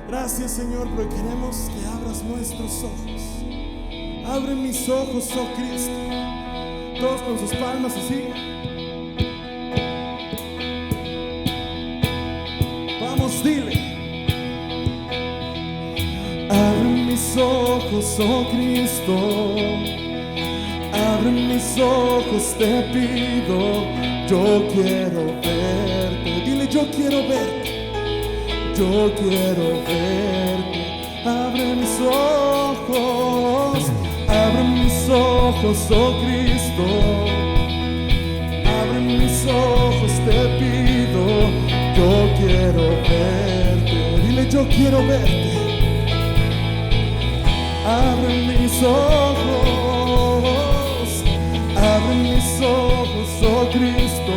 Gracias, Señor, porque queremos que abras nuestros ojos. Abre mis ojos, oh Cristo. Todos con sus palmas así. Vamos, dile. Abre mis ojos, oh Cristo. Abre mis ojos, te pido. Yo quiero verte. Dile, yo quiero verte. Yo quiero verte. Abre mis ojos. Abre mis ojos, oh Cristo. Abre mis ojos, te pido. Yo quiero verte. Dile, yo quiero verte. Abre mis ojos. Abre mis ojos, oh Cristo.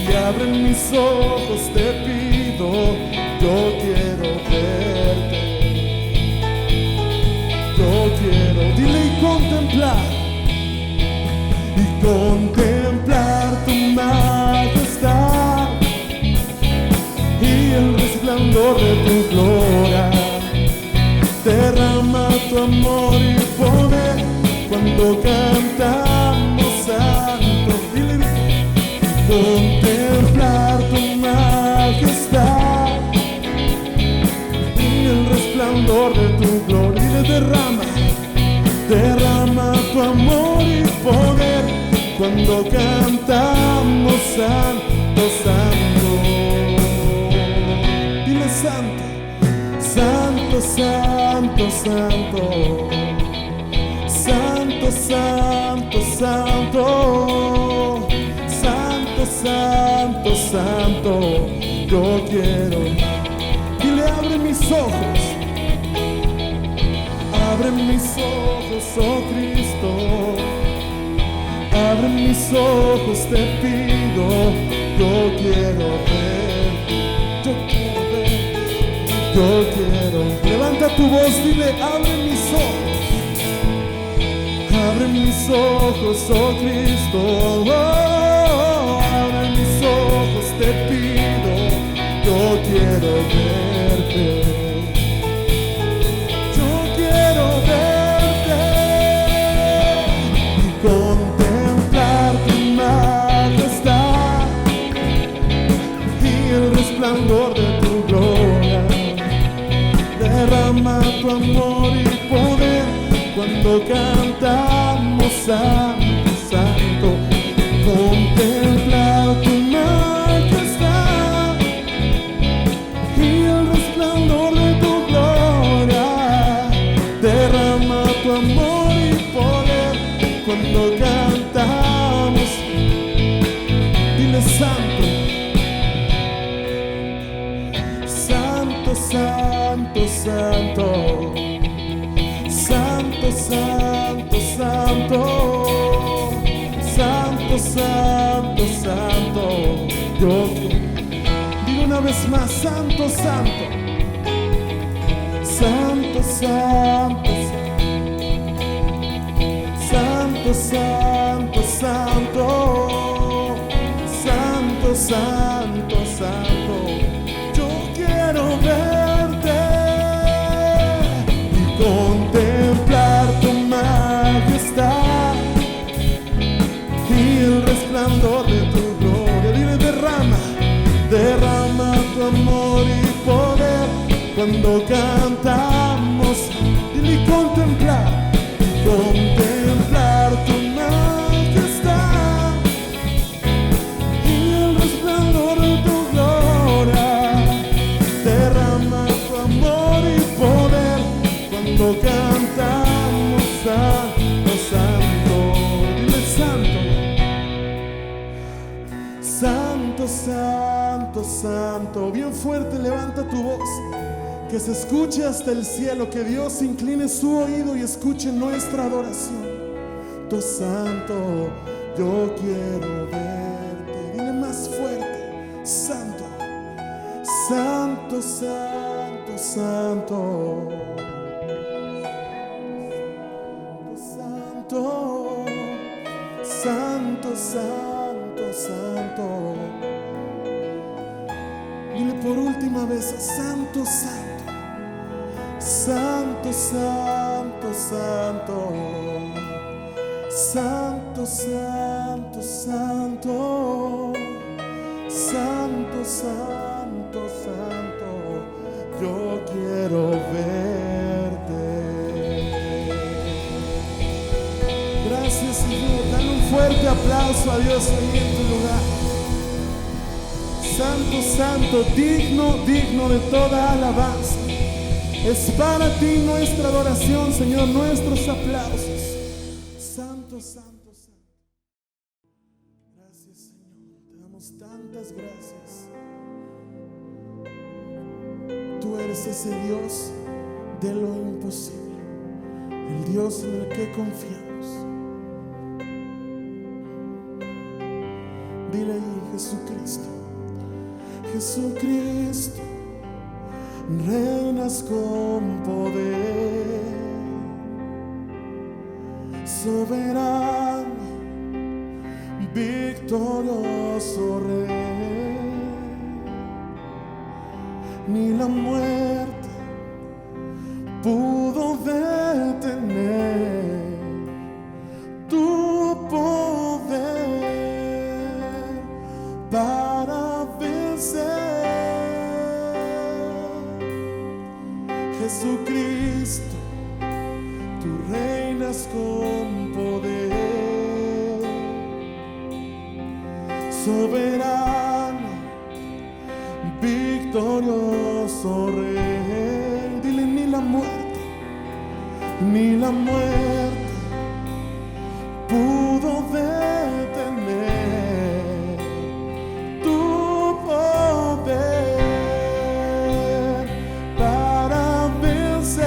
Y abre mis ojos, te pido. Yo quiero verte. Yo quiero, dile, y contemplar tu majestad y el resplandor de tu gloria. Derrama tu amor y poder cuando cantamos santo. Dile, contemplar tu majestad y el resplandor de tu gloria. Dile, derrama tu amor y poder cuando cantamos santo, santo. Dile, santo, santo, santo, santo, santo, santo, santo, santo, santo, santo. Yo quiero. Dile, abre mis ojos. Abre mis ojos, oh Cristo. Abre mis ojos, te pido. Yo quiero ver. Yo quiero ver. Yo quiero. Levanta tu voz, dile, abre mis ojos. Abre mis ojos, oh Cristo. Oh, abre mis ojos, te pido. Yo quiero verte. De tu gloria, derrama tu amor y poder cuando cantamos santo, santo. Contemplar tu majestad y el resplandor de tu gloria. Derrama tu amor y poder cuando cantamos. Dile, santo. Santo, santo, santo, santo, santo, santo, santo, santo. Yo digo una vez más, santo, santo, santo, santo, santo, santo, santo, santo, santo, santo. Quiero verte y contemplar tu majestad y el resplandor de tu gloria. Dile, derrama tu amor y poder cuando cantamos. Dile, contemplar tu majestad y el resplandor de tu gloria. Derrama tu amor y poder cuando cantamos santo, santo. Dile, santo, santo, santo, santo. Bien fuerte, levanta tu voz, que se escuche hasta el cielo, que Dios incline su oído y escuche nuestra adoración. Tu santo, yo quiero verte. Dile más fuerte, santo. Santo, santo, santo, santo, santo, santo, santo. Dile por último. última vez. Santo, santo, santo, santo, santo, santo, santo, santo, santo, santo, santo, yo quiero verte. Gracias, Señor. Dale un fuerte aplauso a Dios ahí en tu lugar. Santo, santo, digno, digno de toda alabanza. Es para ti nuestra adoración, Señor, nuestros aplausos. Santo, santo, santo. Gracias, Señor. Te damos tantas gracias. Tú eres ese Dios de lo imposible, el Dios en el que confiamos. Dile ahí, Jesucristo, Jesucristo, reinas con poder, soberano, victorioso Rey. Ni la muerte pudo detener tu poder para vencer. Jesucristo, tú reinas con poder, soberano, victorioso Rey. Dile, ni la muerte pudo detener tu poder para vencer.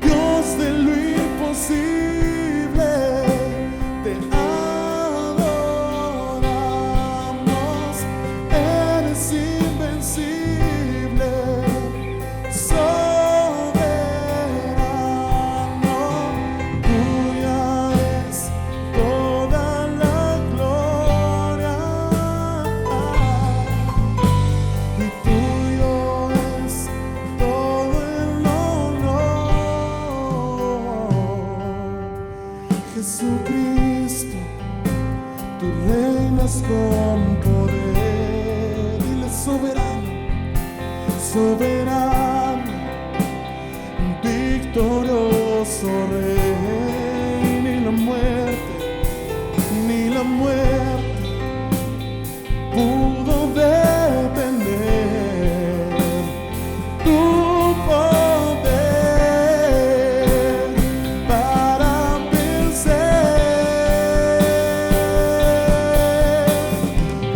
Dios de lo imposible, te adoramos. Eres invencible, soberano, tuya es toda la gloria, y tuyo es todo el honor. Jesucristo, tú reinas con poder. Dile, soberano, soberano, victorioso Rey. Ni la muerte pudo detener tu poder para vencer.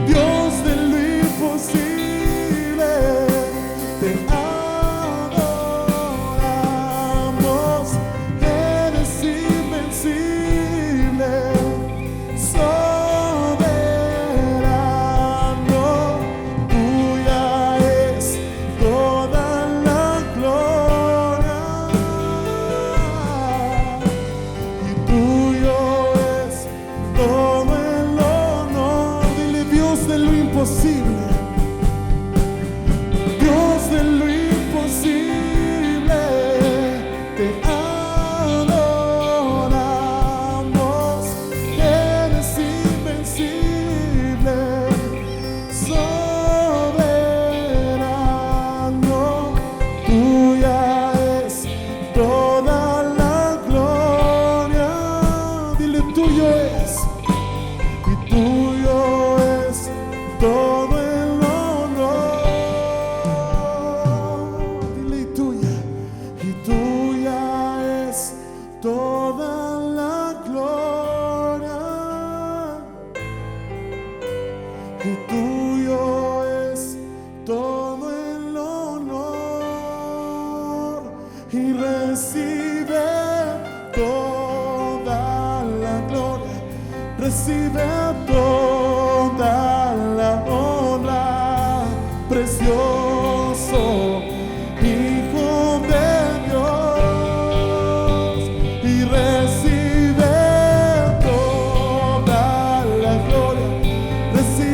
Dios de lo imposible, te adoramos. Eres invencible, soberano, tuya es toda la gloria, y tuyo es todo el honor. Dile, Dios de lo imposible, Dios de lo imposible, te adoramos. Eres invencible, soberano, tuya es toda la gloria. Dile, tuyo es, y tuyo es todo el honor. Dile, y tuya es toda la gloria, y tuyo es todo el honor. Y recibe toda la gloria, recibe toda la honra, precioso Hijo de Dios. Y recibe toda la gloria, recibe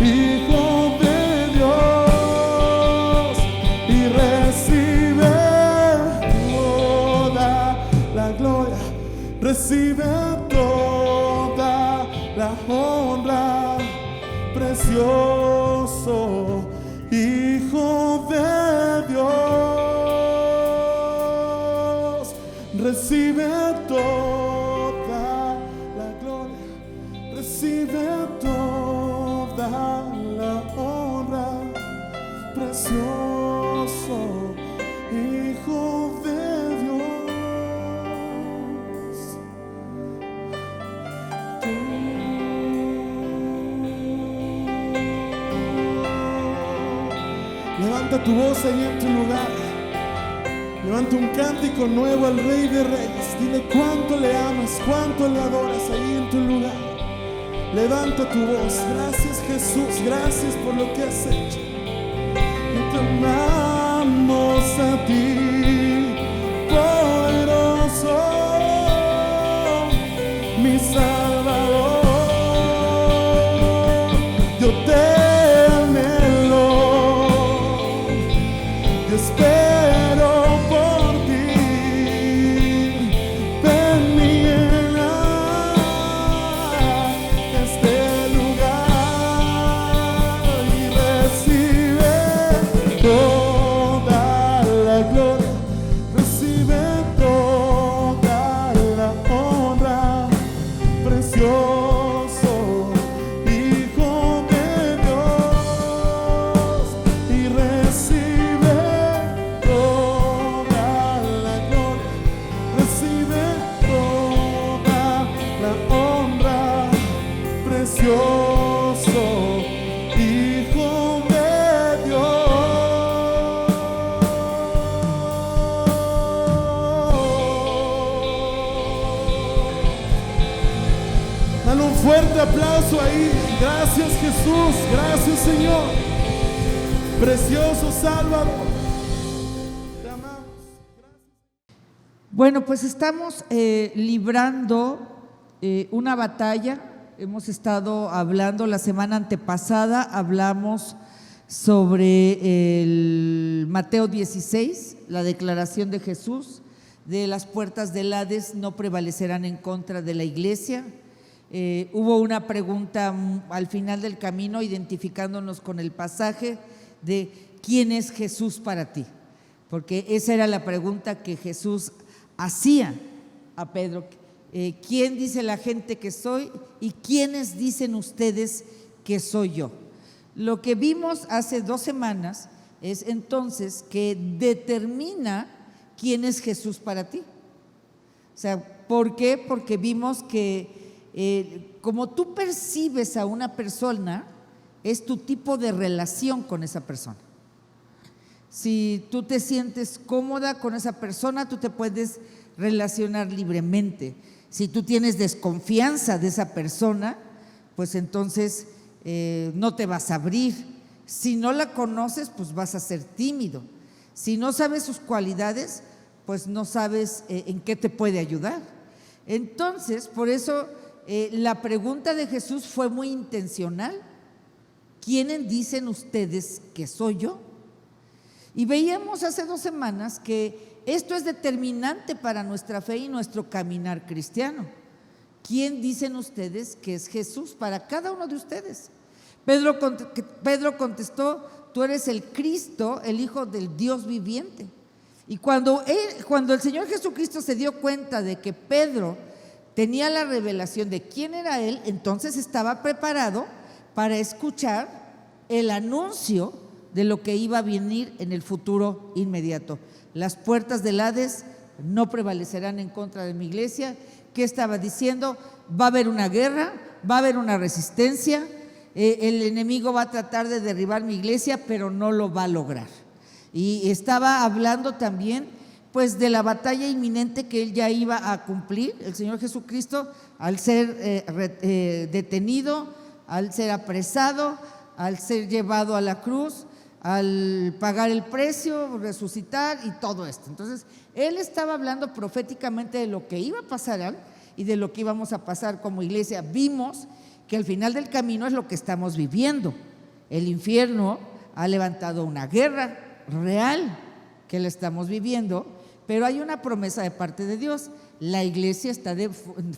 Hijo de Dios, y recibe toda la gloria, recibe toda la honra, precioso Hijo de Dios, recibe toda la gloria, recibe toda la honra, precioso Hijo de Dios. Levanta tu voz ahí en tu lugar. Levanta un cántico nuevo al Rey de Reyes. Dile cuánto le amas, cuánto le adoras ahí en tu lugar. Levanta tu voz. Gracias, Jesús, gracias por lo que has hecho. Y te amamos a ti, poderoso, mi Salvador. Yo te anhelo, yo espero por ti. Ven y llena este lugar y recibe toda la gloria, recibe toda la honra, precioso Hijo de Dios, y recibe toda la gloria, recibe toda la honra, precioso Hijo de Dios. Dale un fuerte aplauso ahí. Gracias, Jesús, gracias, Señor, precioso Salvador, te amamos. Bueno, pues estamos librando una batalla. Hemos estado hablando la semana antepasada, hablamos sobre el Mateo 16, la declaración de Jesús, de las puertas del Hades no prevalecerán en contra de la iglesia. Hubo una pregunta al final del camino, identificándonos con el pasaje de ¿quién es Jesús para ti? Porque esa era la pregunta que Jesús hacía a Pedro. ¿Quién dice la gente que soy y quiénes dicen ustedes que soy yo? Lo que vimos hace 2 semanas es entonces que determina quién es Jesús para ti. O sea, ¿por qué? Porque vimos que como tú percibes a una persona, es tu tipo de relación con esa persona. Si tú te sientes cómoda con esa persona, tú te puedes relacionar libremente. Si tú tienes desconfianza de esa persona, pues entonces no te vas a abrir. Si no la conoces, pues vas a ser tímido. Si no sabes sus cualidades, pues no sabes en qué te puede ayudar. Entonces, por eso la pregunta de Jesús fue muy intencional. ¿Quiénes dicen ustedes que soy yo? Y veíamos hace 2 semanas que esto es determinante para nuestra fe y nuestro caminar cristiano. ¿Quién dicen ustedes que es Jesús para cada uno de ustedes? Pedro contestó: tú eres el Cristo, el Hijo del Dios viviente. Y cuando el Señor Jesucristo se dio cuenta de que Pedro tenía la revelación de quién era él, entonces estaba preparado para escuchar el anuncio de lo que iba a venir en el futuro inmediato. Las puertas del Hades no prevalecerán en contra de mi iglesia. ¿Qué estaba diciendo? Va a haber una guerra, va a haber una resistencia, el enemigo va a tratar de derribar mi iglesia, pero no lo va a lograr. Y estaba hablando también pues de la batalla inminente que él ya iba a cumplir, el Señor Jesucristo, al ser detenido, al ser apresado, al ser llevado a la cruz, al pagar el precio, resucitar y todo esto. Entonces, él estaba hablando proféticamente de lo que iba a pasar y de lo que íbamos a pasar como iglesia. Vimos que al final del camino es lo que estamos viviendo. El infierno ha levantado una guerra real que la estamos viviendo, pero hay una promesa de parte de Dios. La iglesia está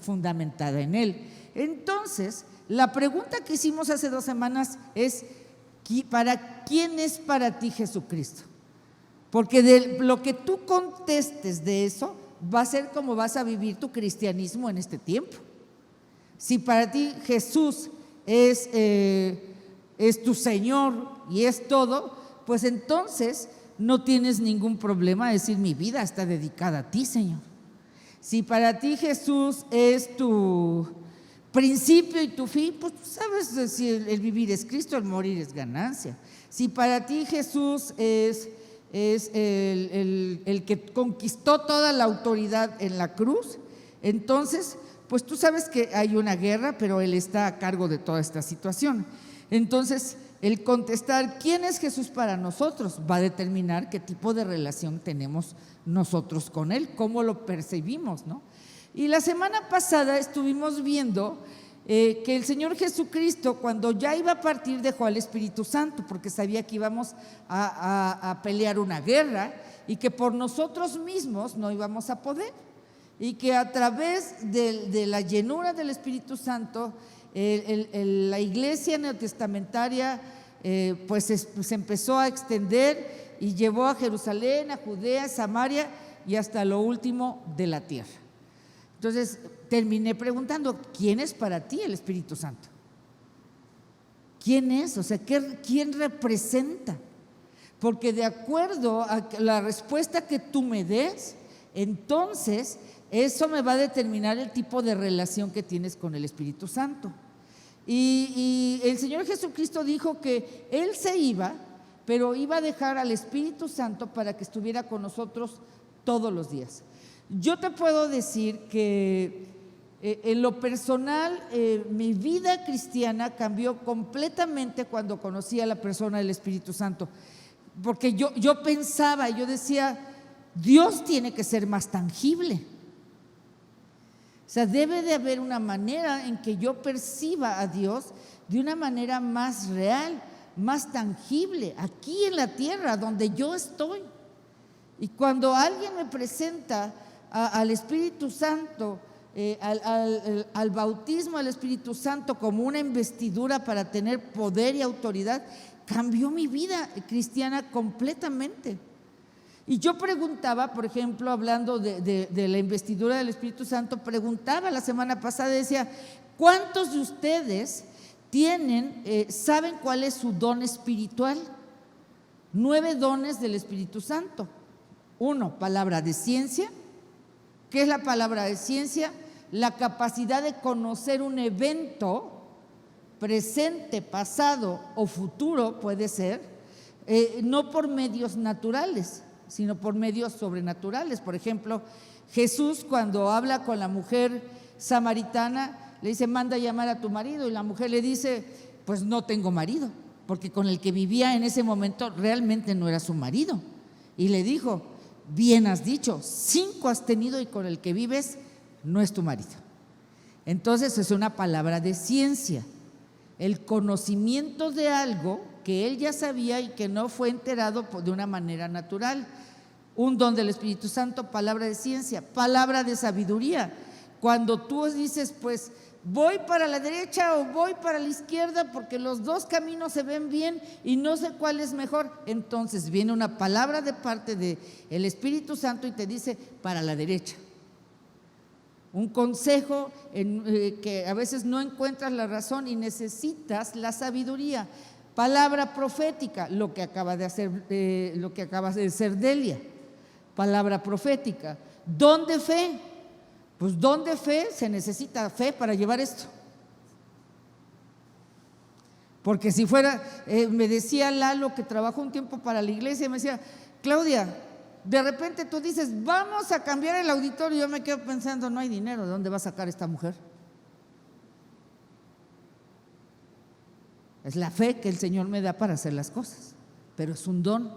fundamentada en Él. Entonces, la pregunta que hicimos hace 2 semanas es: ¿quién es para ti Jesucristo? Porque de lo que tú contestes de eso va a ser como vas a vivir tu cristianismo en este tiempo. Si para ti Jesús es tu Señor y es todo, pues entonces no tienes ningún problema de decir: mi vida está dedicada a ti, Señor. Si para ti Jesús es tu principio y tu fin, pues tú sabes si el vivir es Cristo, el morir es ganancia. Si para ti Jesús es el que conquistó toda la autoridad en la cruz, entonces pues tú sabes que hay una guerra, pero Él está a cargo de toda esta situación. Entonces, el contestar ¿quién es Jesús para nosotros? Va a determinar qué tipo de relación tenemos nosotros con Él, cómo lo percibimos, ¿no? Y la semana pasada estuvimos viendo que el Señor Jesucristo, cuando ya iba a partir, dejó al Espíritu Santo, porque sabía que íbamos a pelear una guerra y que por nosotros mismos no íbamos a poder, y que a través de la llenura del Espíritu Santo, la iglesia neotestamentaria pues se empezó a extender y llevó a Jerusalén, a Judea, Samaria y hasta lo último de la tierra. Entonces terminé preguntando: ¿quién es para ti el Espíritu Santo? ¿Quién es? O sea, ¿quién representa? Porque de acuerdo a la respuesta que tú me des, entonces eso me va a determinar el tipo de relación que tienes con el Espíritu Santo. Y el Señor Jesucristo dijo que Él se iba, pero iba a dejar al Espíritu Santo para que estuviera con nosotros todos los días. Yo te puedo decir que en lo personal, mi vida cristiana cambió completamente cuando conocí a la persona del Espíritu Santo, porque yo pensaba, yo decía: Dios tiene que ser más tangible. O sea, debe de haber una manera en que yo perciba a Dios de una manera más real, más tangible, aquí en la tierra donde yo estoy. Y cuando alguien me presenta al Espíritu Santo, al bautismo del Espíritu Santo como una investidura para tener poder y autoridad, cambió mi vida cristiana completamente. Y yo preguntaba, por ejemplo, hablando de la investidura del Espíritu Santo, preguntaba la semana pasada, decía: ¿cuántos de ustedes saben cuál es su don espiritual? 9 dones del Espíritu Santo. 1, palabra de ciencia. ¿Qué es la palabra de ciencia? La capacidad de conocer un evento presente, pasado o futuro, puede ser, no por medios naturales, sino por medios sobrenaturales. Por ejemplo, Jesús, cuando habla con la mujer samaritana, le dice: manda a llamar a tu marido, y la mujer le dice: pues no tengo marido, porque con el que vivía en ese momento realmente no era su marido. Y le dijo: bien has dicho, 5 has tenido y con el que vives no es tu marido. Entonces es una palabra de ciencia, el conocimiento de algo que él ya sabía y que no fue enterado de una manera natural. Un don del Espíritu Santo, palabra de ciencia. Palabra de sabiduría, cuando tú dices: pues voy para la derecha o voy para la izquierda porque los 2 caminos se ven bien y no sé cuál es mejor, entonces viene una palabra de parte del Espíritu Santo y te dice: para la derecha. Un consejo que a veces no encuentras la razón y necesitas la sabiduría. Palabra profética, lo que acaba de hacer Delia. Palabra profética. Don de fe. Pues don de fe, se necesita fe para llevar esto. Porque si fuera, me decía Lalo, que trabajó un tiempo para la iglesia, me decía: Claudia, de repente tú dices: vamos a cambiar el auditorio. Yo me quedo pensando: no hay dinero, ¿de dónde va a sacar esta mujer? Es la fe que el Señor me da para hacer las cosas, pero es un don.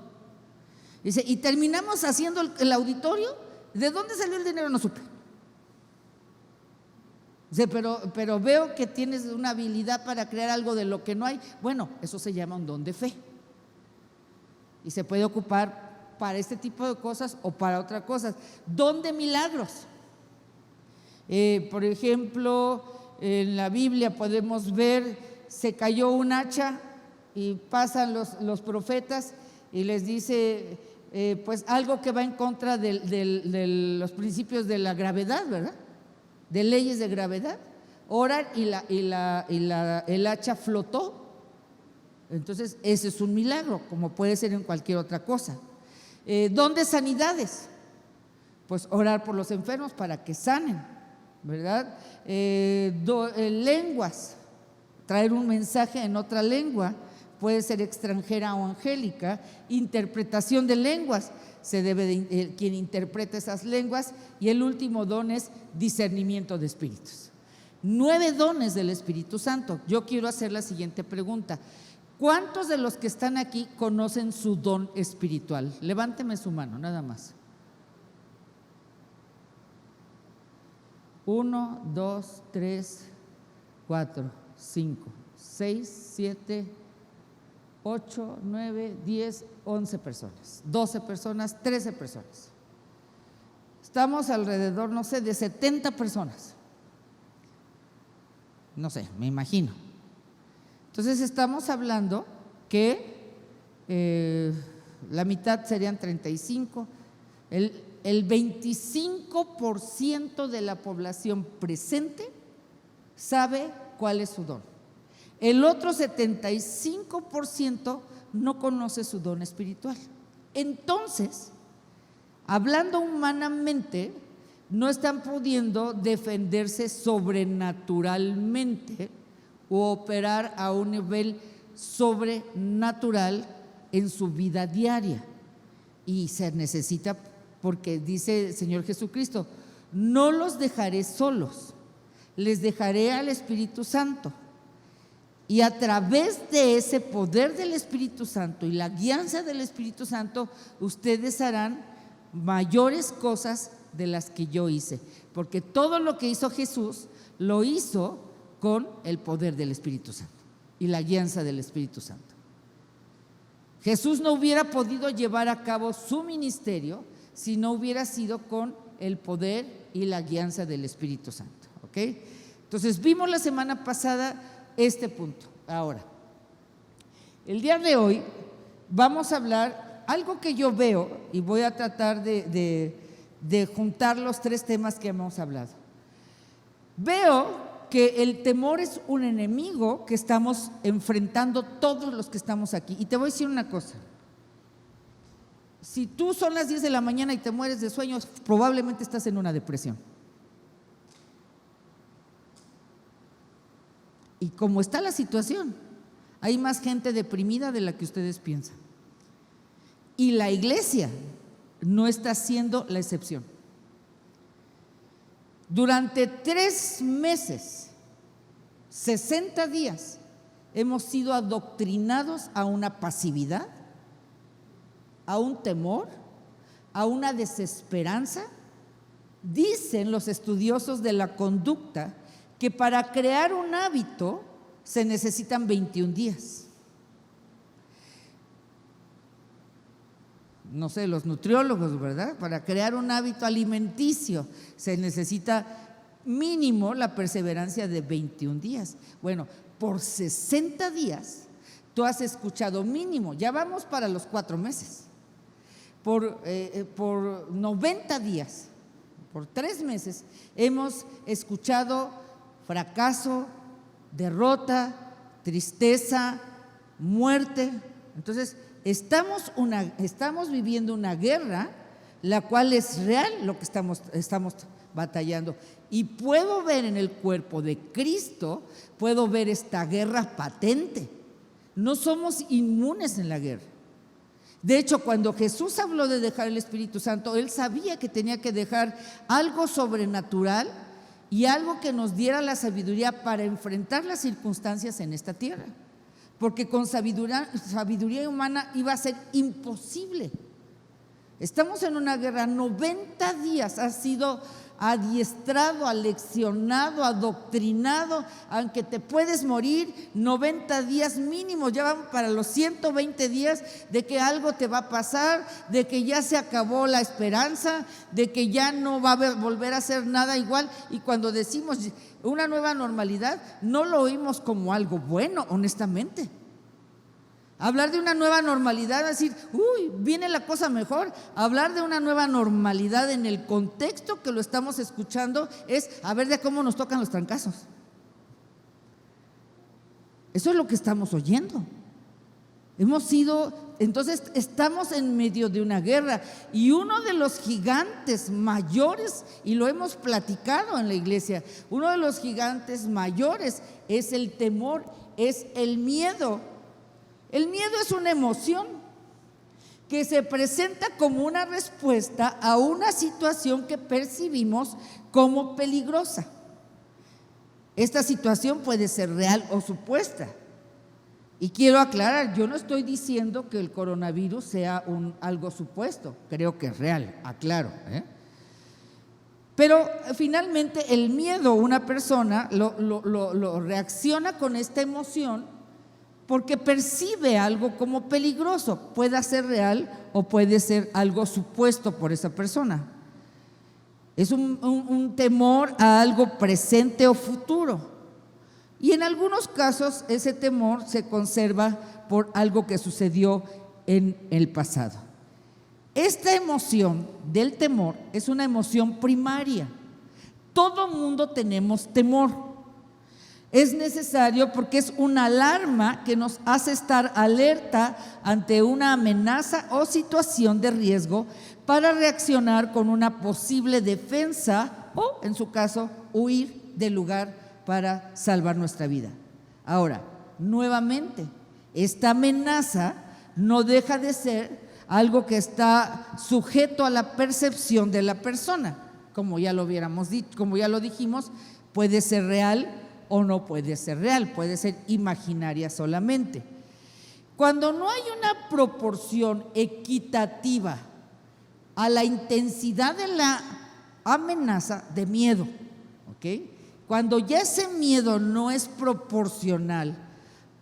Dice: y terminamos haciendo el auditorio. ¿De dónde salió el dinero? No supe. Dice, pero veo que tienes una habilidad para crear algo de lo que no hay. Bueno, eso se llama un don de fe. Y se puede ocupar para este tipo de cosas o para otras cosas. Don de milagros. Por ejemplo, en la Biblia podemos ver, se cayó un hacha y pasan los profetas y les dice, pues algo que va en contra de los principios de la gravedad, ¿verdad? De leyes de gravedad. Oran y el hacha flotó. Entonces, ese es un milagro, como puede ser en cualquier otra cosa. Don de sanidades, pues orar por los enfermos para que sanen, ¿verdad? Lenguas, traer un mensaje en otra lengua, puede ser extranjera o angélica. Interpretación de lenguas, se debe quien interpreta esas lenguas. Y el último don es discernimiento de espíritus. 9 dones del Espíritu Santo. Yo quiero hacer la siguiente pregunta: ¿cuántos de los que están aquí conocen su don espiritual? Levánteme su mano, nada más. 1, 2, 3, 4, 5, 6, 7, 8, 9, 10, 11 personas, 12 personas, 13 personas. Estamos alrededor, no sé, de 70 personas. No sé, me imagino. Entonces estamos hablando que la mitad serían 35, el 25% de la población presente sabe cuál es su don. El otro 75% no conoce su don espiritual. Entonces, hablando humanamente, no están pudiendo defenderse sobrenaturalmente o operar a un nivel sobrenatural en su vida diaria. Y se necesita, porque dice el Señor Jesucristo, no los dejaré solos, les dejaré al Espíritu Santo. Y a través de ese poder del Espíritu Santo y la guianza del Espíritu Santo, ustedes harán mayores cosas de las que yo hice, porque todo lo que hizo Jesús lo hizo con el poder del Espíritu Santo y la guianza del Espíritu Santo. Jesús no hubiera podido llevar a cabo su ministerio si no hubiera sido con el poder y la guianza del Espíritu Santo, ¿ok? Entonces vimos la semana pasada este punto. Ahora, el día de hoy vamos a hablar algo que yo veo, y voy a tratar de juntar los 3 temas que hemos hablado. Veo que el temor es un enemigo que estamos enfrentando todos los que estamos aquí. Y te voy a decir una cosa: si tú son las 10 de la mañana y te mueres de sueño, probablemente estás en una depresión. Y como está la situación, hay más gente deprimida de la que ustedes piensan. Y la iglesia no está siendo la excepción. Durante 3 meses, 60 días, hemos sido adoctrinados a una pasividad, a un temor, a una desesperanza. Dicen los estudiosos de la conducta que para crear un hábito se necesitan 21 días. No sé, los nutriólogos, ¿verdad? Para crear un hábito alimenticio se necesita mínimo la perseverancia de 21 días. Bueno, por 60 días tú has escuchado mínimo, ya vamos para los 4 meses, por 90 días, por 3 meses, hemos escuchado fracaso, derrota, tristeza, muerte. Entonces, estamos viviendo una guerra, la cual es real, lo que estamos batallando. Y puedo ver en el cuerpo de Cristo, puedo ver esta guerra patente. No somos inmunes en la guerra. De hecho, cuando Jesús habló de dejar el Espíritu Santo, Él sabía que tenía que dejar algo sobrenatural y algo que nos diera la sabiduría para enfrentar las circunstancias en esta tierra, porque con sabiduría humana iba a ser imposible. Estamos en una guerra, 90 días ha sido adiestrado, aleccionado, adoctrinado, aunque te puedes morir 90 días mínimo, ya vamos para los 120 días de que algo te va a pasar, de que ya se acabó la esperanza, de que ya no va a volver a ser nada igual. Y cuando decimos una nueva normalidad, no lo oímos como algo bueno, honestamente. Hablar de una nueva normalidad, decir, uy, viene la cosa mejor. Hablar de una nueva normalidad en el contexto que lo estamos escuchando es a ver de cómo nos tocan los trancazos. Eso es lo que estamos oyendo. Entonces estamos en medio de una guerra y uno de los gigantes mayores, y lo hemos platicado en la iglesia, uno de los gigantes mayores es el temor, es el miedo. El miedo es una emoción que se presenta como una respuesta a una situación que percibimos como peligrosa. Esta situación puede ser real o supuesta. Y quiero aclarar, yo no estoy diciendo que el coronavirus sea algo supuesto, creo que es real, aclaro. Pero finalmente el miedo, una persona lo reacciona con esta emoción porque percibe algo como peligroso, puede ser real o puede ser algo supuesto por esa persona. Es un temor a algo presente o futuro. Y en algunos casos ese temor se conserva por algo que sucedió en el pasado. Esta emoción del temor es una emoción primaria. Todo mundo tenemos temor. Es necesario porque es una alarma que nos hace estar alerta ante una amenaza o situación de riesgo para reaccionar con una posible defensa o, en su caso, huir del lugar para salvar nuestra vida. Ahora, nuevamente, esta amenaza no deja de ser algo que está sujeto a la percepción de la persona. Como ya lo hubiéramos dicho, como ya lo dijimos, puede ser real o no puede ser real, puede ser imaginaria solamente. Cuando no hay una proporción equitativa a la intensidad de la amenaza de miedo, ¿ok? Cuando ya ese miedo no es proporcional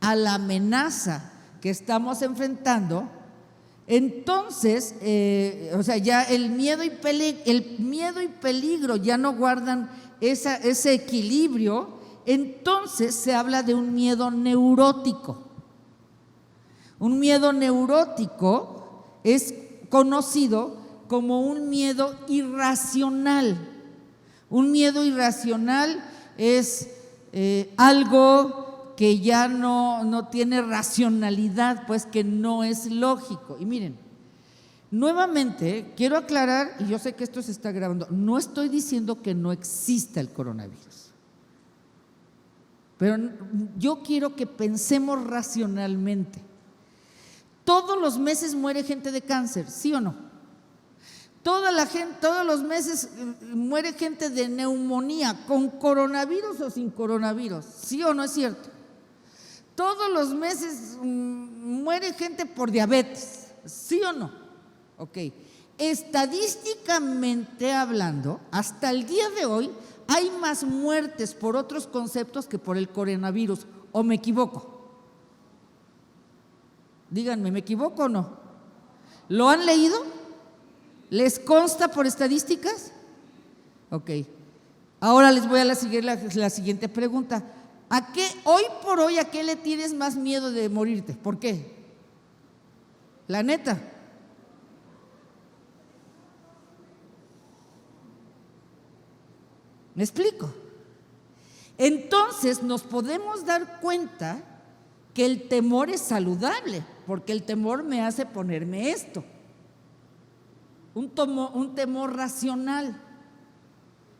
a la amenaza que estamos enfrentando, entonces, ya el miedo y peligro ya no guardan ese equilibrio. Entonces se habla de un miedo neurótico. Un miedo neurótico es conocido como un miedo irracional. Un miedo irracional es algo que ya no tiene racionalidad, pues que no es lógico. Y miren, nuevamente quiero aclarar, y yo sé que esto se está grabando, no estoy diciendo que no exista el coronavirus. Pero yo quiero que pensemos racionalmente. Todos los meses muere gente de cáncer, ¿sí o no? Todos los meses muere gente de neumonía, con coronavirus o sin coronavirus, ¿sí o no es cierto? Todos los meses muere gente por diabetes, ¿sí o no? Ok. Estadísticamente hablando, hasta el día de hoy, hay más muertes por otros conceptos que por el coronavirus, ¿o me equivoco? Díganme, ¿me equivoco o no? ¿Lo han leído? ¿Les consta por estadísticas? Ok. Ahora les voy a la siguiente pregunta. Hoy por hoy, ¿a qué le tienes más miedo de morirte? ¿Por qué? La neta. ¿Me explico? Entonces nos podemos dar cuenta que el temor es saludable, porque el temor me hace ponerme esto. Un temor racional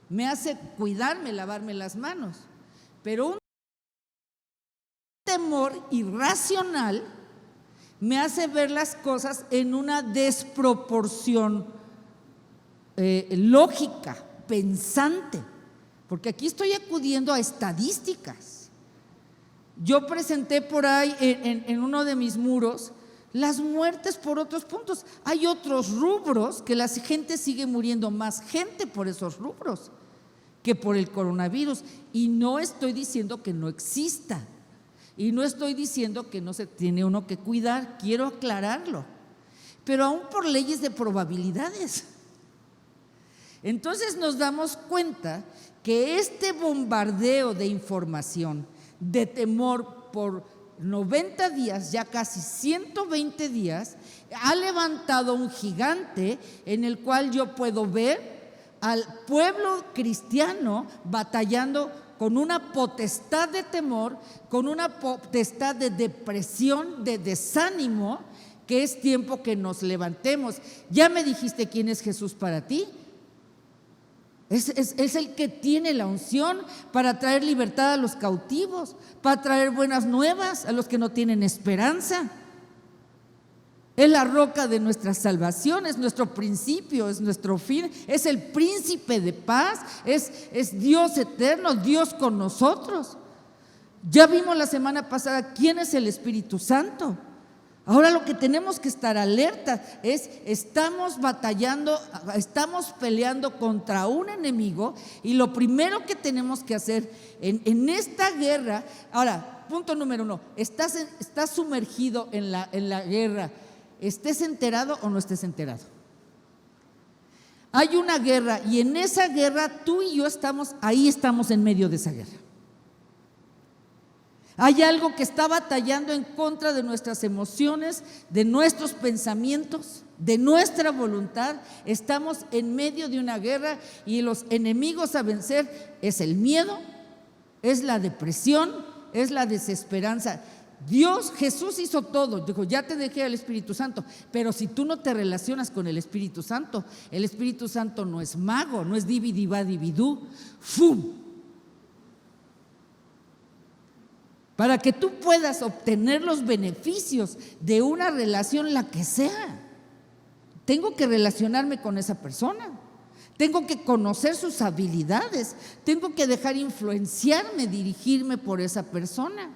me hace cuidarme, lavarme las manos, pero un temor irracional me hace ver las cosas en una desproporción lógica, pensante, porque aquí estoy acudiendo a estadísticas. Yo presenté por ahí en uno de mis muros las muertes por otros puntos. Hay otros rubros que la gente sigue muriendo más gente por esos rubros que por el coronavirus. Y no estoy diciendo que no exista. Y no estoy diciendo que no se tiene uno que cuidar. Quiero aclararlo. Pero aún por leyes de probabilidades. Entonces nos damos cuenta que este bombardeo de información, de temor por 90 días, ya casi 120 días, ha levantado un gigante en el cual yo puedo ver al pueblo cristiano batallando con una potestad de temor, con una potestad de depresión, de desánimo, que es tiempo que nos levantemos. ¿Ya me dijiste quién es Jesús para ti? Es el que tiene la unción para traer libertad a los cautivos, para traer buenas nuevas a los que no tienen esperanza. Es la roca de nuestra salvación, es nuestro principio, es nuestro fin, es el príncipe de paz, es Dios eterno, Dios con nosotros. Ya vimos la semana pasada quién es el Espíritu Santo. Ahora lo que tenemos que estar alerta es, estamos batallando, estamos peleando contra un enemigo, y lo primero que tenemos que hacer en esta guerra, ahora, punto número 1, estás sumergido en la guerra, estés enterado o no estés enterado. Hay una guerra, y en esa guerra tú y yo estamos en medio de esa guerra. Hay algo que está batallando en contra de nuestras emociones, de nuestros pensamientos, de nuestra voluntad. Estamos en medio de una guerra, y los enemigos a vencer es el miedo, es la depresión, es la desesperanza. Jesús hizo todo, dijo, ya te dejé al Espíritu Santo, pero si tú no te relacionas con el Espíritu Santo no es mago, no es dividibadibidú, ¡fum! Para que tú puedas obtener los beneficios de una relación, la que sea, tengo que relacionarme con esa persona, tengo que conocer sus habilidades, tengo que dejar influenciarme, dirigirme por esa persona.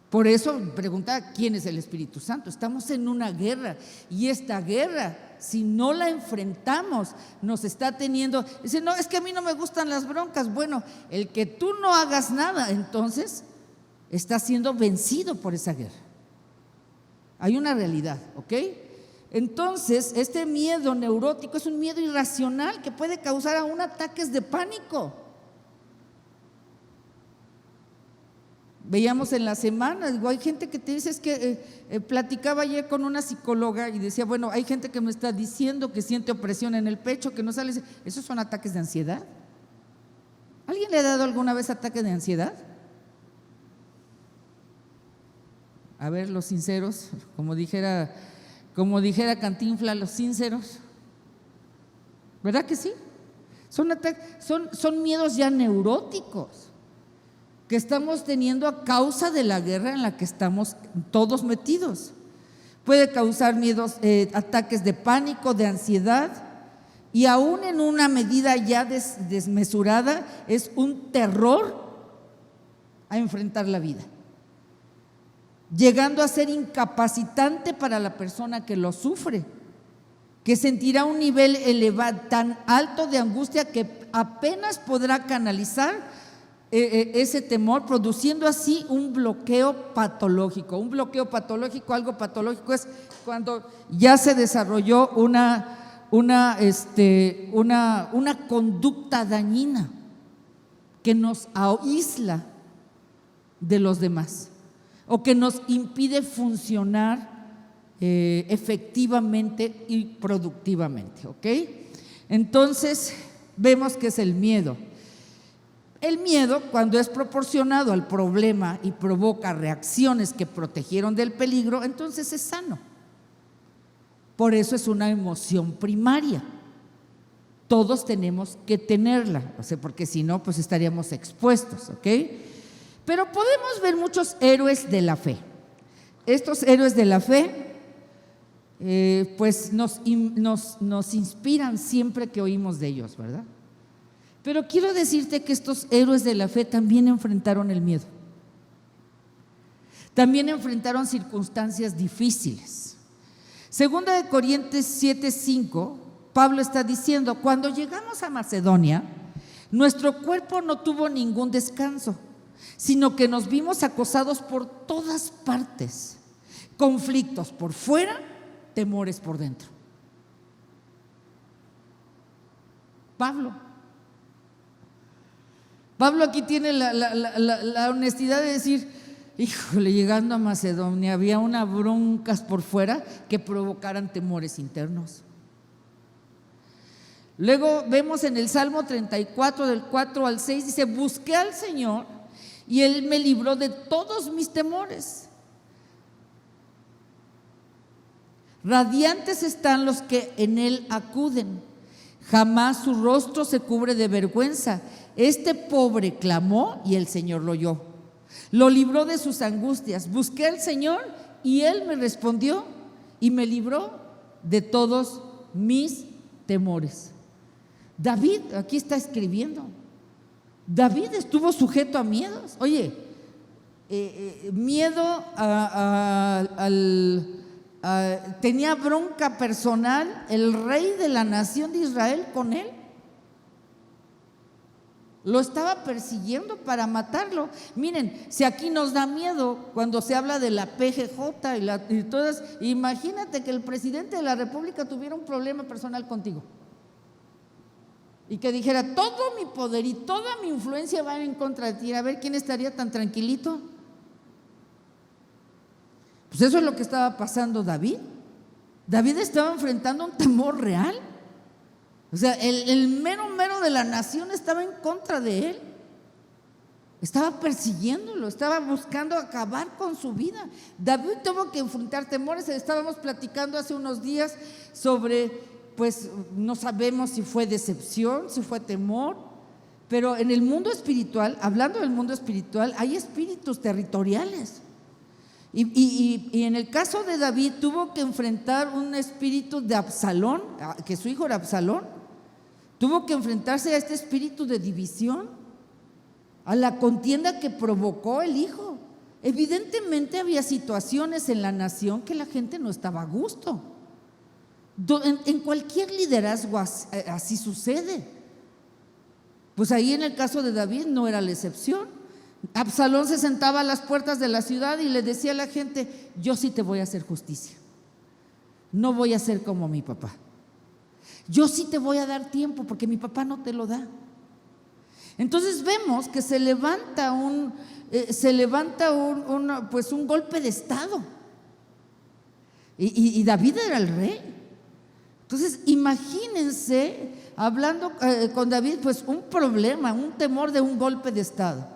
Por eso preguntaba quién es el Espíritu Santo. Estamos en una guerra, y esta guerra, si no la enfrentamos, nos está teniendo. Dice, no, es que a mí no me gustan las broncas. Bueno, el que tú no hagas nada, entonces está siendo vencido por esa guerra. Hay una realidad, ¿ok? Entonces, este miedo neurótico es un miedo irracional que puede causar aún ataques de pánico. Veíamos en la semana, digo, hay gente que te dice, es que platicaba ayer con una psicóloga y decía, bueno, hay gente que me está diciendo que siente opresión en el pecho, que no sale. ¿Esos son ataques de ansiedad? ¿Alguien le ha dado alguna vez ataque de ansiedad? A ver, los sinceros, como dijera Cantinflas, los sinceros, ¿verdad que sí? Son miedos ya neuróticos que estamos teniendo a causa de la guerra en la que estamos todos metidos. Puede causar miedos, ataques de pánico, de ansiedad, y aún en una medida ya desmesurada es un terror a enfrentar la vida, llegando a ser incapacitante para la persona que lo sufre, que sentirá un nivel elevado, tan alto de angustia que apenas podrá canalizar ese temor, produciendo así un bloqueo patológico. Un bloqueo patológico, algo patológico es cuando ya se desarrolló una conducta dañina que nos aísla de los demás, o que nos impide funcionar efectivamente y productivamente, ¿ok? Entonces vemos que es el miedo. El miedo, cuando es proporcionado al problema y provoca reacciones que protegieron del peligro, entonces es sano. Por eso es una emoción primaria. Todos tenemos que tenerla, o sea, porque si no, pues estaríamos expuestos, ¿ok? Pero podemos ver muchos héroes de la fe. Estos héroes de la fe, pues nos inspiran siempre que oímos de ellos, ¿verdad? Pero quiero decirte que estos héroes de la fe también enfrentaron el miedo. También enfrentaron circunstancias difíciles. Segunda de Corintios 7:5, Pablo está diciendo: cuando llegamos a Macedonia, nuestro cuerpo no tuvo ningún descanso, sino que nos vimos acosados por todas partes, conflictos por fuera, temores por dentro. Pablo aquí tiene la honestidad de decir: híjole, llegando a Macedonia había unas broncas por fuera que provocaran temores internos. Luego vemos en el Salmo 34 del 4 al 6, dice: busqué al Señor y Él me libró de todos mis temores. Radiantes están los que en Él acuden, jamás su rostro se cubre de vergüenza. Este pobre clamó y el Señor lo oyó, lo libró de sus angustias. Busqué al Señor y Él me respondió y me libró de todos mis temores. David aquí está escribiendo. David estuvo sujeto a miedos. Oye, miedo tenía bronca personal el rey de la nación de Israel con él. Lo estaba persiguiendo para matarlo. Miren, si aquí nos da miedo cuando se habla de la PGJ y todas, imagínate que el presidente de la República tuviera un problema personal contigo y que dijera: todo mi poder y toda mi influencia van en contra de ti. A ver, ¿quién estaría tan tranquilito? Pues eso es lo que estaba pasando David. David estaba enfrentando un temor real. O sea, el mero de la nación estaba en contra de él. Estaba persiguiéndolo, estaba buscando acabar con su vida. David tuvo que enfrentar temores. Estábamos platicando hace unos días sobre, pues no sabemos si fue decepción, si fue temor, pero en el mundo espiritual, hablando del mundo espiritual, hay espíritus territoriales. Y en el caso de David tuvo que enfrentar un espíritu de Absalón, que su hijo era Absalón. Tuvo que enfrentarse a este espíritu de división, a la contienda que provocó el hijo. Evidentemente había situaciones en la nación que la gente no estaba a gusto. En cualquier liderazgo así sucede. Pues ahí en el caso de David no era la excepción. Absalón se sentaba a las puertas de la ciudad y le decía a la gente: yo sí te voy a hacer justicia, no voy a ser como mi papá. Yo sí te voy a dar tiempo porque mi papá no te lo da. Entonces vemos que se levanta un golpe de estado y David era el rey. Entonces imagínense, hablando con David, pues un problema, un temor de un golpe de estado.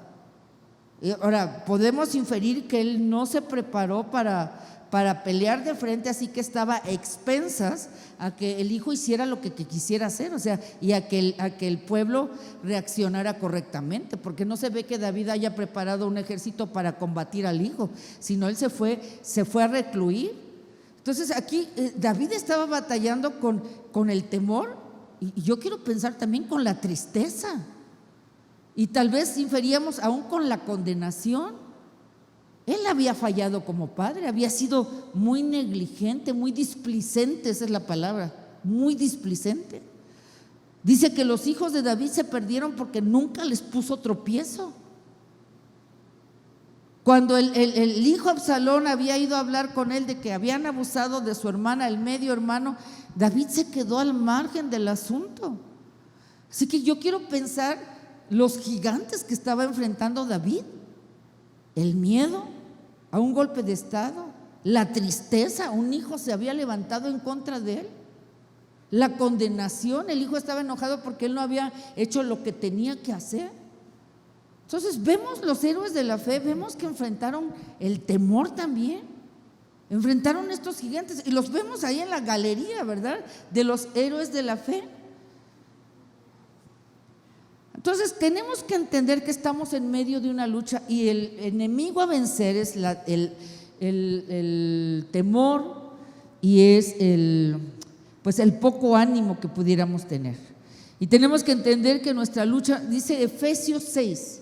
Ahora, podemos inferir que él no se preparó para pelear de frente, así que estaba a expensas a que el hijo hiciera lo que quisiera hacer, o sea, y a que el pueblo reaccionara correctamente, porque no se ve que David haya preparado un ejército para combatir al hijo, sino él se fue a recluir. Entonces aquí David estaba batallando con el temor, y yo quiero pensar también con la tristeza. Y tal vez inferíamos aún con la condenación. Él había fallado como padre, había sido muy negligente, muy displicente, esa es la palabra, muy displicente. Dice que los hijos de David se perdieron porque nunca les puso tropiezo. Cuando el hijo Absalón había ido a hablar con él de que habían abusado de su hermana, el medio hermano, David se quedó al margen del asunto. Así que yo quiero pensar los gigantes que estaba enfrentando David: el miedo a un golpe de estado, la tristeza, un hijo se había levantado en contra de él, la condenación, el hijo estaba enojado porque él no había hecho lo que tenía que hacer. Entonces vemos los héroes de la fe, vemos que enfrentaron el temor también, enfrentaron estos gigantes y los vemos ahí en la galería, ¿verdad?, de los héroes de la fe. Entonces tenemos que entender que estamos en medio de una lucha y el enemigo a vencer es el temor y es el poco ánimo que pudiéramos tener. Y tenemos que entender que nuestra lucha, dice Efesios 6,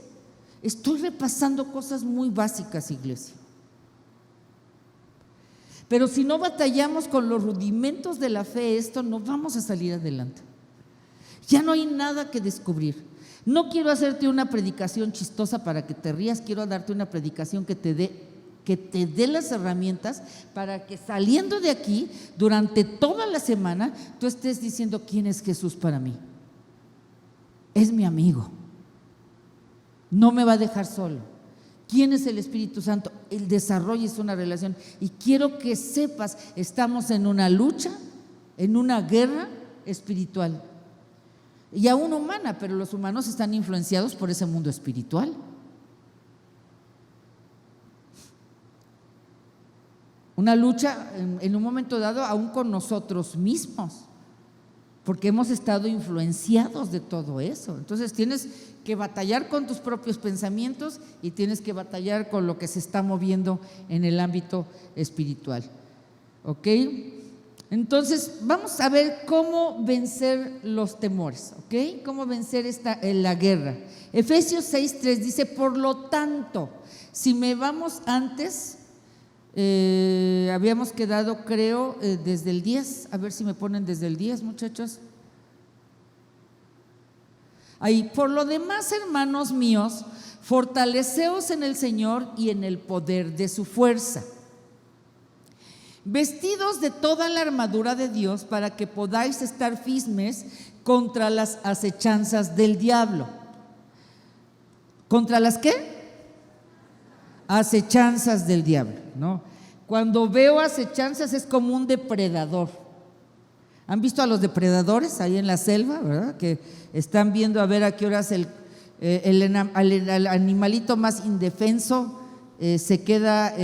estoy repasando cosas muy básicas, iglesia. Pero si no batallamos con los rudimentos de la fe, no vamos a salir adelante. Ya no hay nada que descubrir. No quiero hacerte una predicación chistosa para que te rías, quiero darte una predicación que te dé las herramientas para que saliendo de aquí, durante toda la semana, tú estés diciendo: ¿quién es Jesús para mí? Es mi amigo, no me va a dejar solo. ¿Quién es el Espíritu Santo? El desarrollo es una relación. Y quiero que sepas, estamos en una lucha, en una guerra espiritual y aún humana, pero los humanos están influenciados por ese mundo espiritual. Una lucha en un momento dado aún con nosotros mismos, porque hemos estado influenciados de todo eso. Entonces tienes que batallar con tus propios pensamientos y tienes que batallar con lo que se está moviendo en el ámbito espiritual. ¿Ok? Entonces vamos a ver cómo vencer los temores, ¿ok? Cómo vencer la guerra. Efesios 6:3 dice: por lo tanto, si me vamos antes, habíamos quedado, creo, desde el 10, a ver si me ponen desde el 10, muchachos. Ahí, por lo demás, hermanos míos, fortaleceos en el Señor y en el poder de su fuerza, vestidos de toda la armadura de Dios para que podáis estar firmes contra las acechanzas del diablo. ¿Contra las qué? Acechanzas del diablo, ¿no? Cuando veo acechanzas es como un depredador. ¿Han visto a los depredadores ahí en la selva, verdad? Que están viendo a ver a qué horas el animalito más indefenso se queda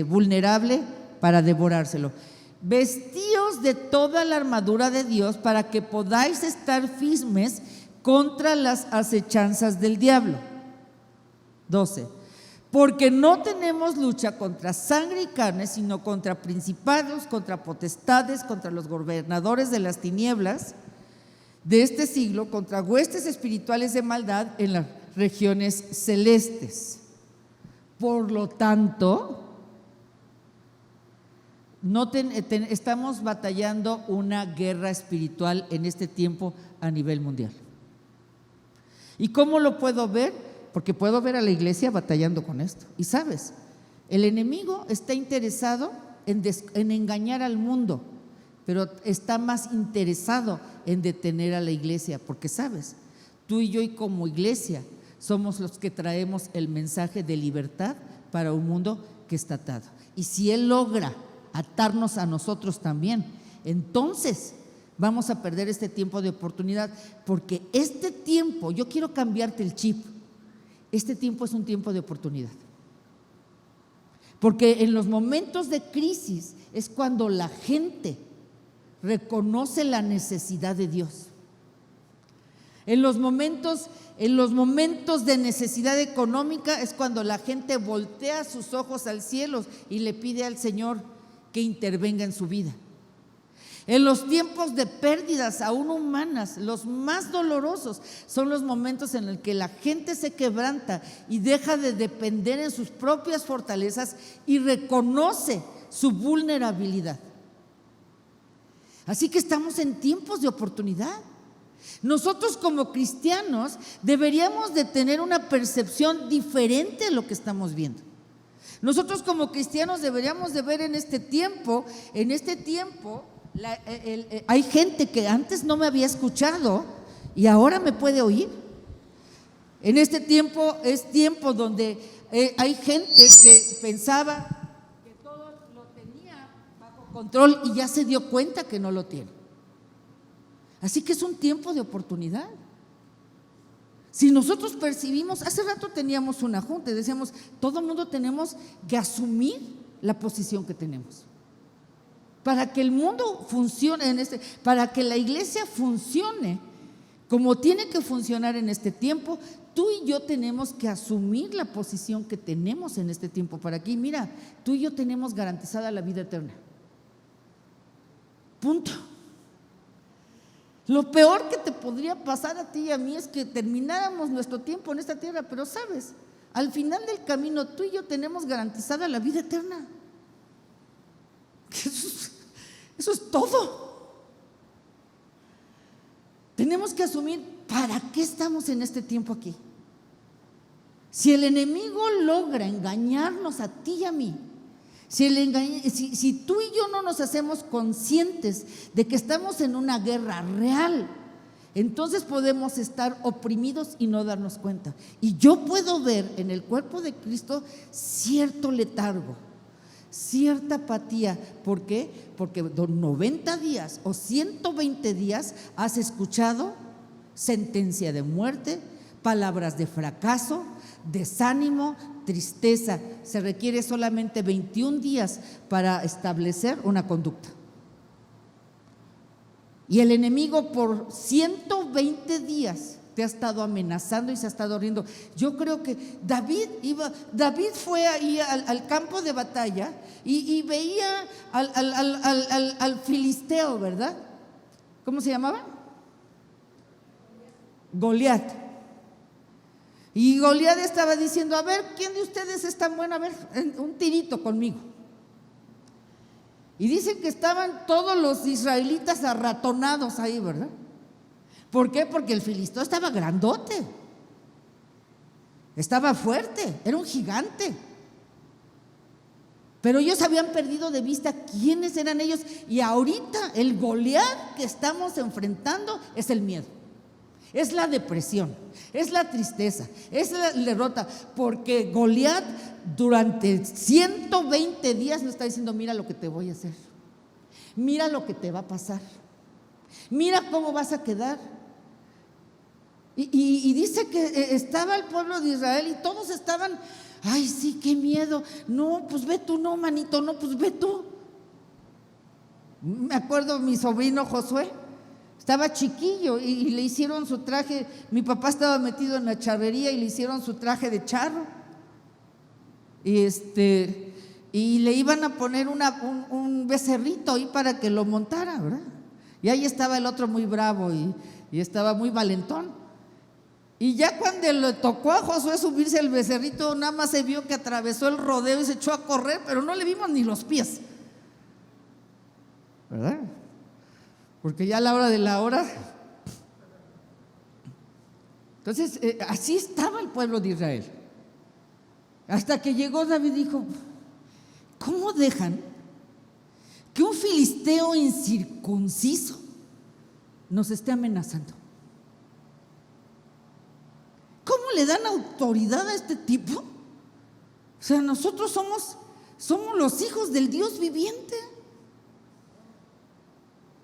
vulnerable para devorárselo. Vestíos de toda la armadura de Dios para que podáis estar firmes contra las acechanzas del diablo. 12. Porque no tenemos lucha contra sangre y carne, sino contra principados, contra potestades, contra los gobernadores de las tinieblas de este siglo, contra huestes espirituales de maldad en las regiones celestes. Por lo tanto, estamos batallando una guerra espiritual en este tiempo a nivel mundial. ¿Y cómo lo puedo ver? Porque puedo ver a la iglesia batallando con esto. Y sabes, el enemigo está interesado en engañar al mundo, pero está más interesado en detener a la iglesia, porque sabes, tú y yo y como iglesia somos los que traemos el mensaje de libertad para un mundo que está atado. Y si él logra atarnos a nosotros también, entonces vamos a perder este tiempo de oportunidad, porque este tiempo, yo quiero cambiarte el chip. Este tiempo es un tiempo de oportunidad, porque en los momentos de crisis es cuando la gente reconoce la necesidad de Dios. En los momentos de necesidad económica es cuando la gente voltea sus ojos al cielo y le pide al Señor que intervenga en su vida. En los tiempos de pérdidas aún humanas, los más dolorosos son los momentos en los que la gente se quebranta y deja de depender en sus propias fortalezas y reconoce su vulnerabilidad. Así que estamos en tiempos de oportunidad. Nosotros como cristianos deberíamos de tener una percepción diferente de lo que estamos viendo. Nosotros como cristianos deberíamos de ver en este tiempo, hay gente que antes no me había escuchado y ahora me puede oír. En este tiempo es tiempo donde hay gente que pensaba que todo lo tenía bajo control y ya se dio cuenta que no lo tiene. Así que es un tiempo de oportunidad. Si nosotros percibimos, hace rato teníamos una junta y decíamos, todo el mundo tenemos que asumir la posición que tenemos. Para que el mundo funcione para que la iglesia funcione como tiene que funcionar en este tiempo, tú y yo tenemos que asumir la posición que tenemos en este tiempo. Para aquí, mira, tú y yo tenemos garantizada la vida eterna. Punto. Lo peor que te podría pasar a ti y a mí es que termináramos nuestro tiempo en esta tierra, pero sabes, al final del camino tú y yo tenemos garantizada la vida eterna. Eso es todo. Tenemos que asumir para qué estamos en este tiempo aquí. Si el enemigo logra engañarnos a ti y a mí, si tú y yo no nos hacemos conscientes de que estamos en una guerra real, entonces podemos estar oprimidos y no darnos cuenta. Y yo puedo ver en el cuerpo de Cristo cierto letargo, cierta apatía. ¿Por qué? Porque 90 días o 120 días has escuchado sentencia de muerte, palabras de fracaso, desánimo, tristeza. Se requiere solamente 21 días para establecer una conducta. Y el enemigo por 120 días te ha estado amenazando y se ha estado riendo. Yo creo que David fue ahí al campo de batalla y veía al filisteo, ¿verdad? ¿Cómo se llamaba? Goliat. Y Goliat estaba diciendo: a ver, ¿quién de ustedes es tan bueno? A ver, un tirito conmigo. Y dicen que estaban todos los israelitas arratonados ahí, ¿verdad? ¿Por qué? Porque el filisteo estaba grandote, estaba fuerte, era un gigante. Pero ellos habían perdido de vista quiénes eran ellos. Y ahorita el Goliat que estamos enfrentando es el miedo, es la depresión, es la tristeza, es la derrota. Porque Goliat durante 120 días nos está diciendo: mira lo que te voy a hacer, mira lo que te va a pasar, mira cómo vas a quedar. Y dice que estaba el pueblo de Israel y todos estaban: ay, sí, qué miedo. No, pues ve tú, no, manito, no, pues ve tú. Me acuerdo, mi sobrino Josué estaba chiquillo y le hicieron su traje. Mi papá estaba metido en la charrería y le hicieron su traje de charro. Y le iban a poner un becerrito ahí para que lo montara, ¿verdad? Y ahí estaba el otro muy bravo y estaba muy valentón. Y ya cuando le tocó a Josué subirse al becerrito, nada más se vio que atravesó el rodeo y se echó a correr, pero no le vimos ni los pies, ¿verdad? Porque ya a la hora de la hora. Entonces, así estaba el pueblo de Israel. Hasta que llegó David y dijo: ¿cómo dejan que un filisteo incircunciso nos esté amenazando? ¿Cómo le dan autoridad a este tipo? O sea, nosotros somos los hijos del Dios viviente.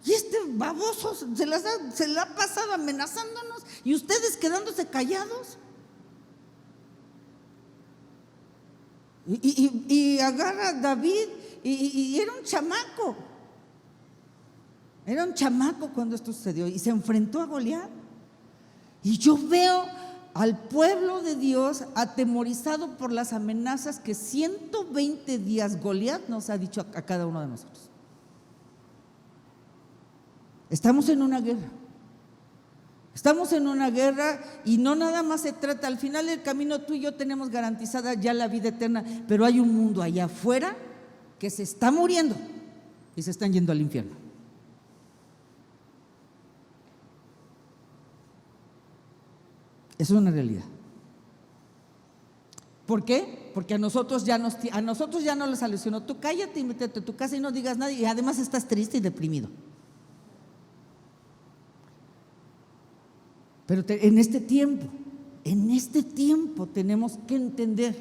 Y este baboso se la ha pasado amenazándonos y ustedes quedándose callados. Y agarra a David y era un chamaco. Era un chamaco cuando esto sucedió y se enfrentó a Goliat. Y yo veo al pueblo de Dios atemorizado por las amenazas que 120 días Goliat nos ha dicho a cada uno de nosotros. Estamos en una guerra. Estamos en una guerra y no nada más se trata. Al final del camino tú y yo tenemos garantizada ya la vida eterna, pero hay un mundo allá afuera que se está muriendo y se están yendo al infierno. Eso es una realidad. ¿Por qué? Porque a nosotros ya nos la solucionó. Tú cállate y métete a tu casa y no digas nada, y además estás triste y deprimido. Pero en este tiempo tenemos que entender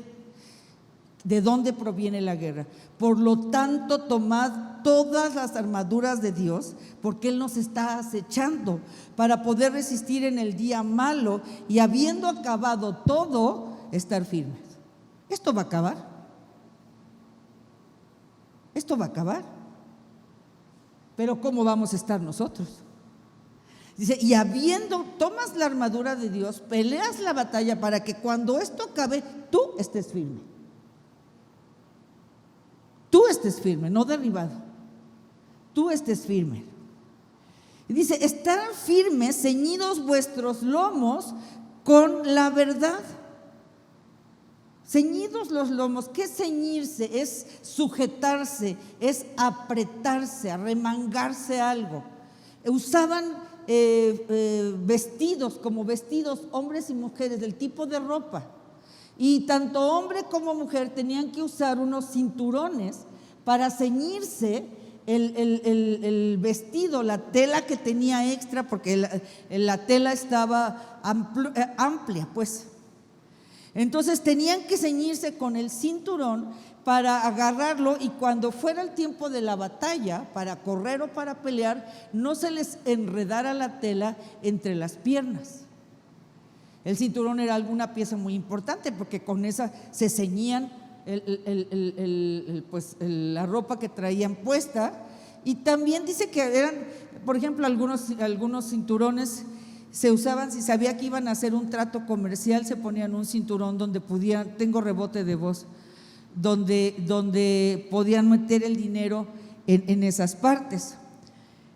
de dónde proviene la guerra. Por lo tanto, tomad todas las armaduras de Dios, porque Él nos está acechando para poder resistir en el día malo y, habiendo acabado todo, estar firmes. Esto va a acabar. Esto va a acabar. Pero ¿cómo vamos a estar nosotros? Dice: y tomas la armadura de Dios, peleas la batalla para que cuando esto acabe, tú estés firme. Tú estés firme, no derribado. Tú estés firme. Y dice: estarán firmes, ceñidos vuestros lomos con la verdad. Ceñidos los lomos. ¿Qué es ceñirse? Es sujetarse, es apretarse, arremangarse algo. Usaban vestidos, como vestidos, hombres y mujeres, del tipo de ropa. Y tanto hombre como mujer tenían que usar unos cinturones para ceñirse el vestido, la tela que tenía extra, porque la tela estaba amplia, pues. Entonces tenían que ceñirse con el cinturón para agarrarlo, y cuando fuera el tiempo de la batalla, para correr o para pelear, no se les enredara la tela entre las piernas. El cinturón era alguna pieza muy importante, porque con esa se ceñían la ropa que traían puesta. Y también dice que eran, por ejemplo, algunos cinturones se usaban, si sabía que iban a hacer un trato comercial, se ponían un cinturón donde podían, tengo rebote de voz, donde podían meter el dinero en esas partes.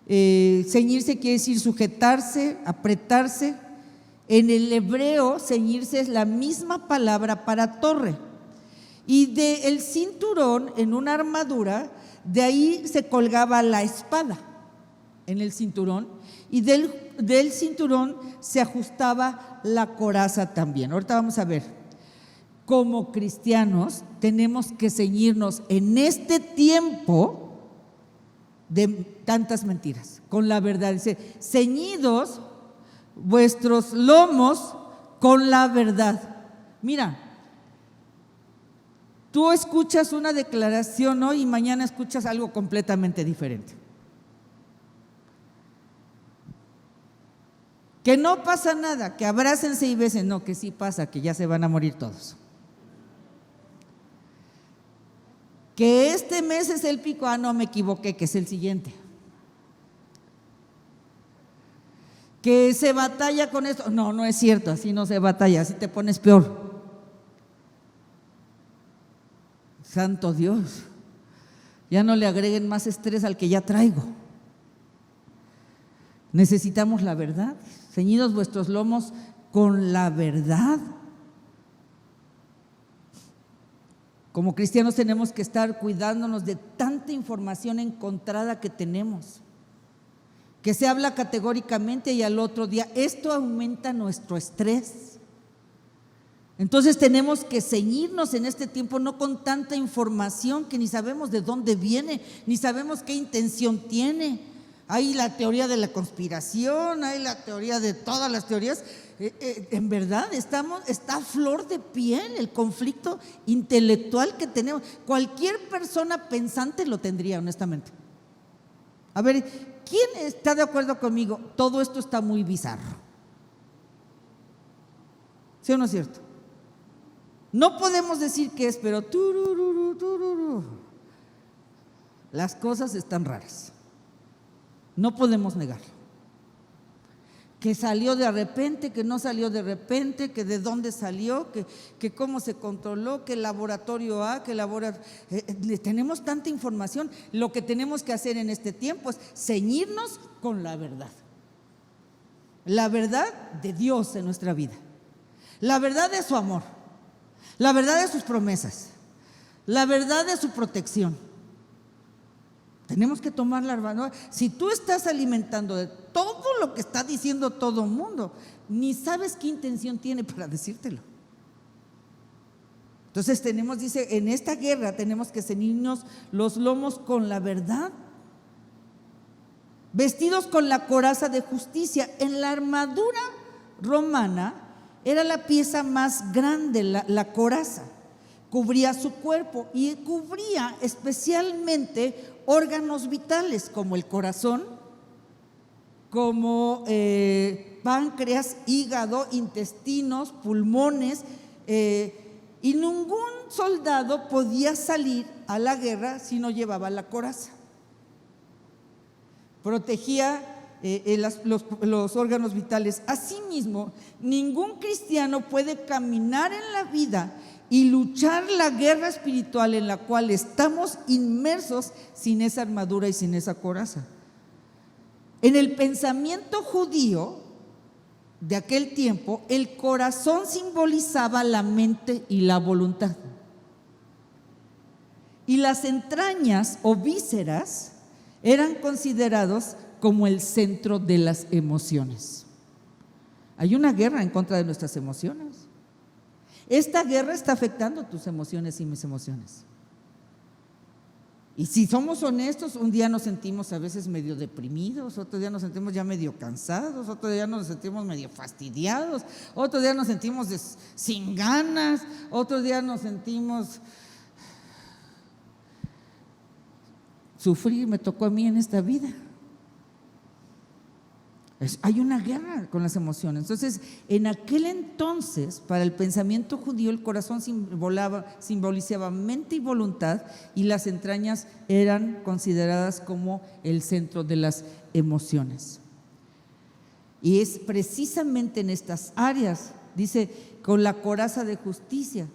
Ceñirse quiere decir sujetarse, apretarse. En el hebreo, ceñirse es la misma palabra para torre. Y del cinturón, en una armadura, de ahí se colgaba la espada en el cinturón, y del cinturón se ajustaba la coraza también. Ahorita vamos a ver. Como cristianos tenemos que ceñirnos en este tiempo de tantas mentiras con la verdad. Dice, ceñidos vuestros lomos con la verdad. Mira, tú escuchas una declaración hoy y mañana escuchas algo completamente diferente. Que no pasa nada, que abrácense y besen. No, que sí pasa, que ya se van a morir todos. Que este mes es el pico, no, me equivoqué, que es el siguiente. Que se batalla con esto, no, no es cierto, así no se batalla, así te pones peor. Santo Dios, ya no le agreguen más estrés al que ya traigo. Necesitamos la verdad. Ceñidos vuestros lomos con la verdad. Como cristianos tenemos que estar cuidándonos de tanta información encontrada que tenemos, que se habla categóricamente y al otro día. Esto aumenta nuestro estrés. Entonces tenemos que ceñirnos en este tiempo, no con tanta información que ni sabemos de dónde viene, ni sabemos qué intención tiene. Hay la teoría de la conspiración, hay la teoría de todas las teorías. En verdad está a flor de piel el conflicto intelectual que tenemos. Cualquier persona pensante lo tendría, honestamente. A ver, ¿quién está de acuerdo conmigo? Todo esto está muy bizarro. ¿Sí o no es cierto? No podemos decir qué es, pero las cosas están raras. No podemos negarlo. Que salió de repente, que no salió de repente, que de dónde salió, que cómo se controló, que el laboratorio A, que tenemos tanta información. Lo que tenemos que hacer en este tiempo es ceñirnos con la verdad. La verdad de Dios en nuestra vida. La verdad de su amor. La verdad de sus promesas. La verdad de su protección. Tenemos que tomar la verdad. Si tú estás alimentando de todo lo que está diciendo todo el mundo, ni sabes qué intención tiene para decírtelo. Entonces dice, en esta guerra tenemos que ceñirnos los lomos con la verdad, vestidos con la coraza de justicia. En la armadura romana era la pieza más grande, la coraza. Cubría su cuerpo y cubría especialmente órganos vitales como el corazón, como páncreas, hígado, intestinos, pulmones, y ningún soldado podía salir a la guerra si no llevaba la coraza. Protegía los órganos vitales. Asimismo, ningún cristiano puede caminar en la vida y luchar la guerra espiritual en la cual estamos inmersos sin esa armadura y sin esa coraza. En el pensamiento judío, de aquel tiempo, el corazón simbolizaba la mente y la voluntad. Y las entrañas o vísceras eran considerados como el centro de las emociones. Hay una guerra en contra de nuestras emociones. Esta guerra está afectando tus emociones y mis emociones. Y si somos honestos, un día nos sentimos a veces medio deprimidos, otro día nos sentimos ya medio cansados, otro día nos sentimos medio fastidiados, otro día nos sentimos sin ganas, otro día nos sentimos… Sufrir me tocó a mí en esta vida. Hay una guerra con las emociones. Entonces, en aquel entonces, para el pensamiento judío, el corazón simbolizaba mente y voluntad, y las entrañas eran consideradas como el centro de las emociones. Y es precisamente en estas áreas, dice, con la coraza de justicia,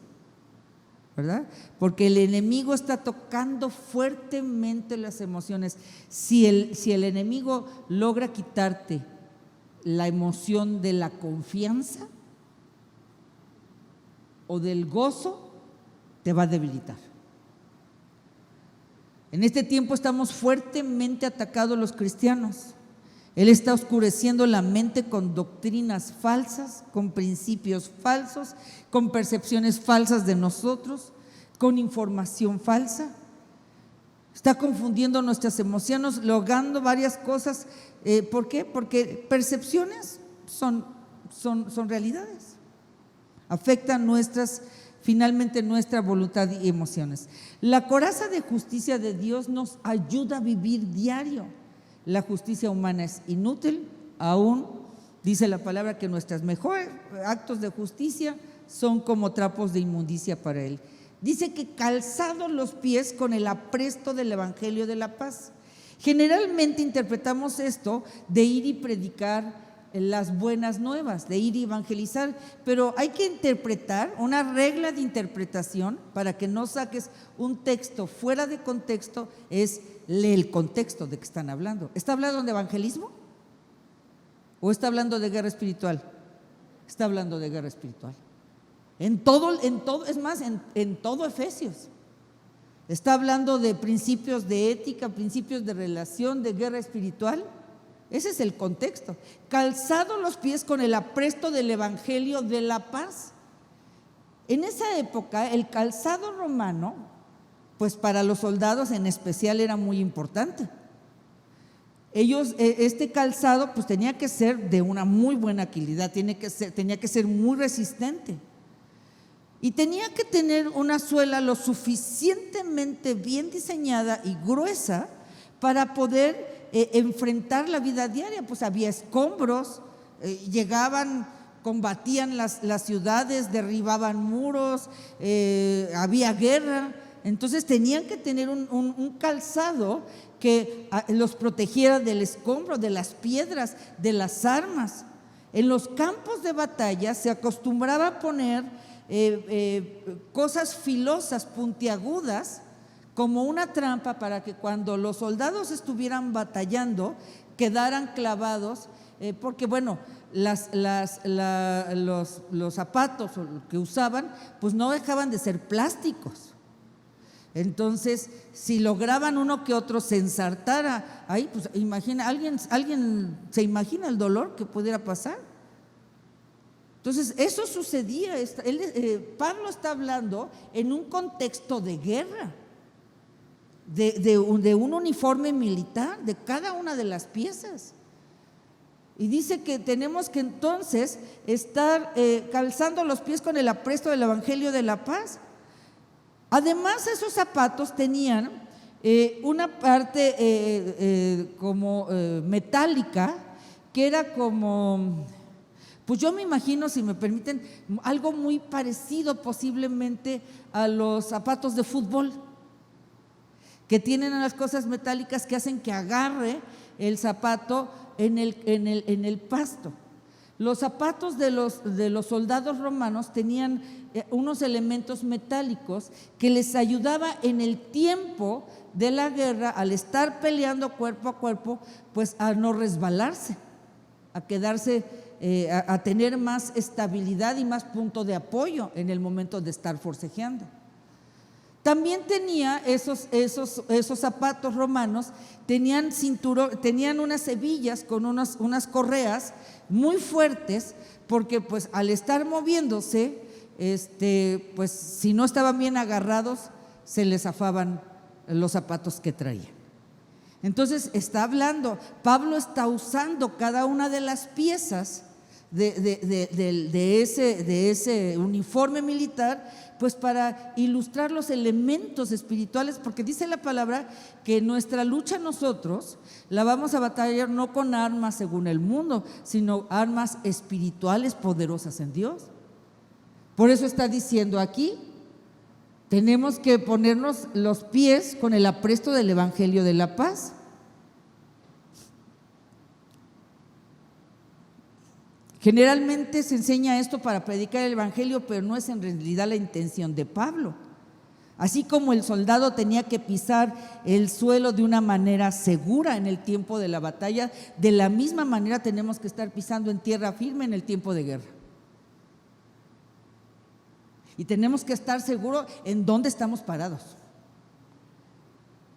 ¿verdad? Porque el enemigo está tocando fuertemente las emociones. Si el enemigo logra quitarte la emoción de la confianza o del gozo, te va a debilitar. En este tiempo estamos fuertemente atacados los cristianos. Él está oscureciendo la mente con doctrinas falsas, con principios falsos, con percepciones falsas de nosotros, con información falsa. Está confundiendo nuestras emociones, logrando varias cosas. ¿Por qué? Porque percepciones son realidades. Afectan finalmente nuestra voluntad y emociones. La coraza de justicia de Dios nos ayuda a vivir diario. La justicia humana es inútil, aún dice la palabra que nuestros mejores actos de justicia son como trapos de inmundicia para Él. Dice que calzados los pies con el apresto del evangelio de la paz. Generalmente interpretamos esto de ir y predicar las buenas nuevas, de ir y evangelizar, pero hay que interpretar una regla de interpretación para que no saques un texto fuera de contexto, es lee el contexto de que están hablando. ¿Está hablando de evangelismo? ¿O está hablando de guerra espiritual? Está hablando de guerra espiritual. En todo, es más, en todo Efesios. Está hablando de principios de ética, principios de relación, de guerra espiritual. Ese es el contexto. Calzados los pies con el apresto del evangelio de la paz. En esa época, el calzado romano, pues para los soldados en especial era muy importante. Ellos, este calzado, pues tenía que ser de una muy buena calidad, tenía que ser muy resistente. Y tenía que tener una suela lo suficientemente bien diseñada y gruesa para poder enfrentar la vida diaria. Pues había escombros, llegaban, combatían las ciudades, derribaban muros, había guerra. Entonces tenían que tener un calzado que los protegiera del escombro, de las piedras, de las armas. En los campos de batalla se acostumbraba a poner cosas filosas, puntiagudas, como una trampa para que cuando los soldados estuvieran batallando quedaran clavados, porque bueno, los zapatos que usaban pues no dejaban de ser plásticos. Entonces, si lograban uno que otro se ensartara ahí, pues imagina, ¿alguien se imagina el dolor que pudiera pasar? Entonces, eso sucedía. Pablo está hablando en un contexto de guerra, de un uniforme militar, de cada una de las piezas. Y dice que tenemos que entonces estar calzando los pies con el apresto del evangelio de la paz. Además, esos zapatos tenían una parte como metálica, que era como… Pues yo me imagino, si me permiten, algo muy parecido posiblemente a los zapatos de fútbol, que tienen unas cosas metálicas que hacen que agarre el zapato en el pasto. Los zapatos de los soldados romanos tenían unos elementos metálicos que les ayudaba en el tiempo de la guerra, al estar peleando cuerpo a cuerpo, pues a no resbalarse, a quedarse a tener más estabilidad y más punto de apoyo en el momento de estar forcejeando. También tenía esos zapatos romanos, tenían cinturón, tenían unas hebillas con unas correas muy fuertes, porque pues al estar moviéndose, pues si no estaban bien agarrados, se les zafaban los zapatos que traían. Entonces está hablando, Pablo está usando cada una de las piezas de ese uniforme militar, pues para ilustrar los elementos espirituales, porque dice la palabra que nuestra lucha nosotros la vamos a batallar no con armas según el mundo, sino armas espirituales poderosas en Dios. Por eso está diciendo aquí, tenemos que ponernos los pies con el apresto del Evangelio de la paz. Generalmente se enseña esto para predicar el Evangelio, pero no es en realidad la intención de Pablo. Así como el soldado tenía que pisar el suelo de una manera segura en el tiempo de la batalla, de la misma manera tenemos que estar pisando en tierra firme en el tiempo de guerra. Y tenemos que estar seguros en dónde estamos parados.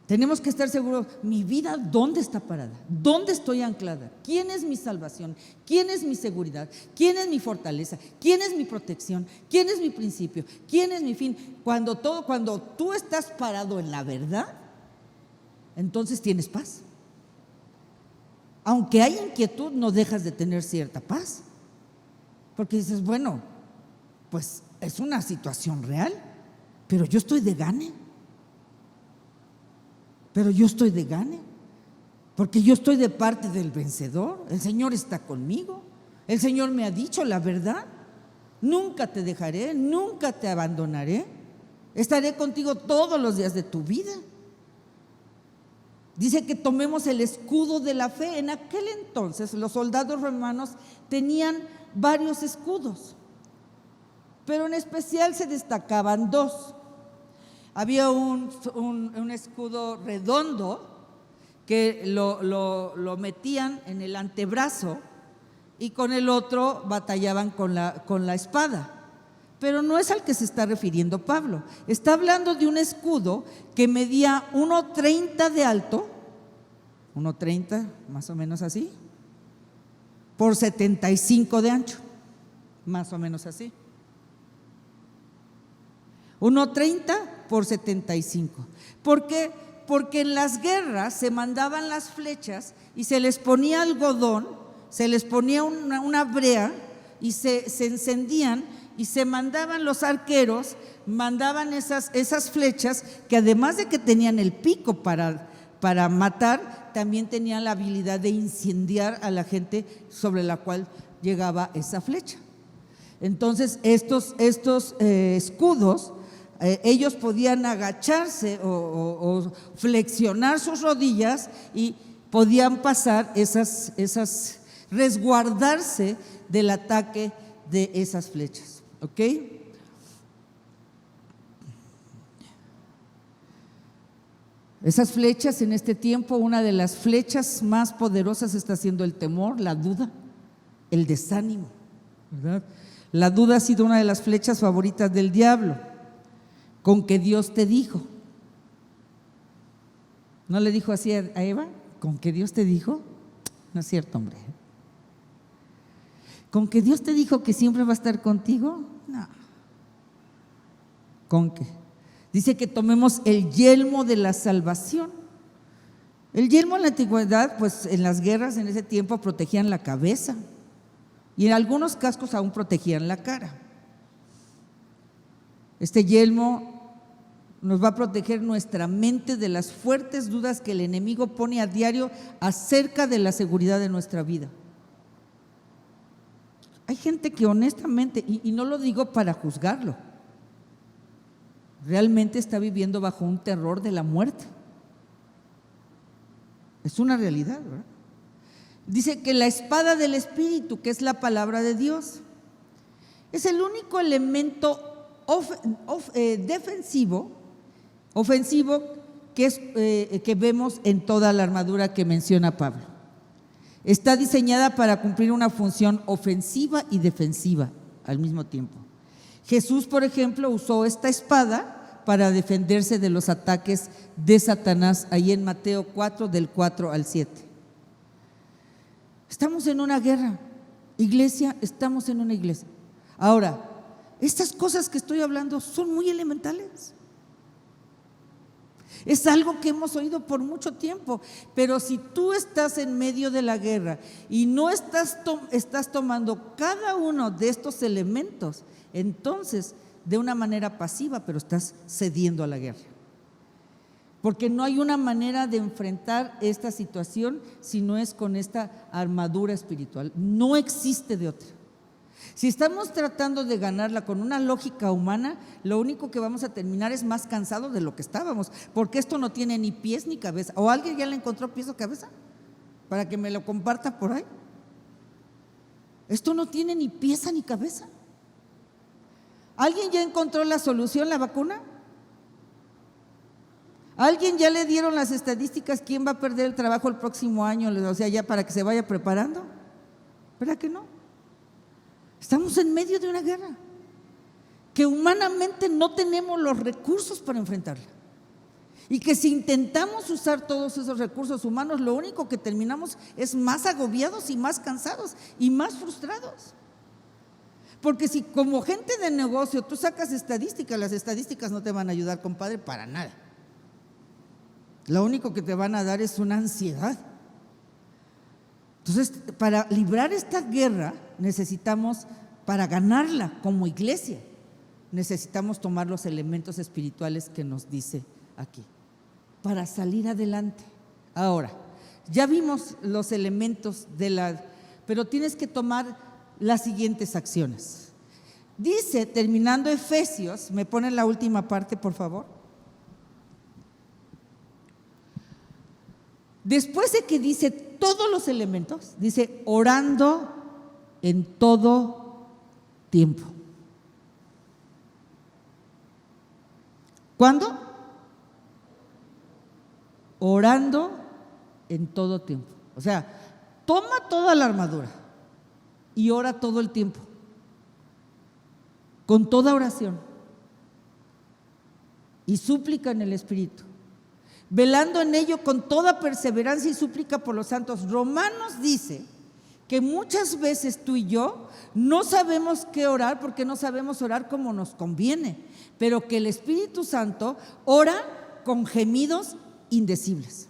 Tenemos que estar seguros, mi vida, ¿dónde está parada? ¿Dónde estoy anclada? ¿Quién es mi salvación? ¿Quién es mi seguridad? ¿Quién es mi fortaleza? ¿Quién es mi protección? ¿Quién es mi principio? ¿Quién es mi fin? Cuando tú estás parado en la verdad, entonces tienes paz. Aunque hay inquietud, no dejas de tener cierta paz. Porque dices, bueno, pues es una situación real, pero yo estoy de gane. Pero yo estoy de gane, porque yo estoy de parte del vencedor. El Señor está conmigo. El Señor me ha dicho la verdad. Nunca te dejaré, nunca te abandonaré. Estaré contigo todos los días de tu vida. Dice que tomemos el escudo de la fe. En aquel entonces los soldados romanos tenían varios escudos, pero en especial se destacaban dos. Había un escudo redondo que lo metían en el antebrazo y con el otro batallaban con la espada. Pero no es al que se está refiriendo Pablo. Está hablando de un escudo que medía 1,30 de alto, 1,30 más o menos así, por 75 de ancho, más o menos así. 1,30 por 75. ¿Por qué? Porque en las guerras se mandaban las flechas y se les ponía algodón, se les ponía una brea y se encendían, y se mandaban los arqueros, mandaban esas flechas que además de que tenían el pico para matar, también tenían la habilidad de incendiar a la gente sobre la cual llegaba esa flecha. Entonces estos escudos, ellos podían agacharse o flexionar sus rodillas y podían pasar resguardarse del ataque de esas flechas. ¿Ok? Esas flechas en este tiempo, una de las flechas más poderosas está siendo el temor, la duda, el desánimo, ¿verdad? La duda ha sido una de las flechas favoritas del diablo. Con que Dios te dijo. ¿No le dijo así a Eva? ¿Con que Dios te dijo? No es cierto, hombre. ¿Con que Dios te dijo que siempre va a estar contigo? No. ¿Con qué? Dice que tomemos el yelmo de la salvación. El yelmo en la antigüedad, pues en las guerras en ese tiempo protegían la cabeza y en algunos cascos aún protegían la cara. Este yelmo nos va a proteger nuestra mente de las fuertes dudas que el enemigo pone a diario acerca de la seguridad de nuestra vida. Hay gente que honestamente, y no lo digo para juzgarlo, realmente está viviendo bajo un terror de la muerte. Es una realidad, ¿verdad? Dice que la espada del Espíritu, que es la palabra de Dios, es el único elemento ofensivo que vemos en toda la armadura que menciona Pablo. Está diseñada para cumplir una función ofensiva y defensiva al mismo tiempo. Jesús, por ejemplo, usó esta espada para defenderse de los ataques de Satanás, ahí en Mateo 4, del 4 al 7. Estamos en una guerra, iglesia, estamos en una iglesia. Ahora, estas cosas que estoy hablando son muy elementales. Es algo que hemos oído por mucho tiempo, pero si tú estás en medio de la guerra y no estás tomando cada uno de estos elementos, entonces de una manera pasiva, pero estás cediendo a la guerra. Porque no hay una manera de enfrentar esta situación si no es con esta armadura espiritual. No existe de otra. Si estamos tratando de ganarla con una lógica humana, lo único que vamos a terminar es más cansados de lo que estábamos, porque esto no tiene ni pies ni cabeza. ¿O alguien ya le encontró pies o cabeza? Para que me lo comparta por ahí. Esto no tiene ni pieza ni cabeza. ¿Alguien ya encontró la solución, la vacuna? ¿Alguien ya le dieron las estadísticas quién va a perder el trabajo el próximo año? O sea, ya para que se vaya preparando. ¿Verdad que no? Estamos en medio de una guerra que humanamente no tenemos los recursos para enfrentarla. Y que si intentamos usar todos esos recursos humanos, lo único que terminamos es más agobiados y más cansados y más frustrados. Porque si como gente de negocio tú sacas estadísticas, las estadísticas no te van a ayudar, compadre, para nada. Lo único que te van a dar es una ansiedad. Entonces, para librar esta guerra necesitamos, para ganarla como iglesia, necesitamos tomar los elementos espirituales que nos dice aquí, para salir adelante. Ahora, ya vimos los elementos pero tienes que tomar las siguientes acciones. Dice, terminando Efesios, me ponen la última parte, por favor. Después de que dice todos los elementos, dice orando en todo tiempo. ¿Cuándo? Orando en todo tiempo. O sea, toma toda la armadura y ora todo el tiempo, con toda oración y súplica en el Espíritu, velando en ello con toda perseverancia y súplica por los santos. Romanos dice que muchas veces tú y yo no sabemos qué orar porque no sabemos orar como nos conviene, pero que el Espíritu Santo ora con gemidos indecibles.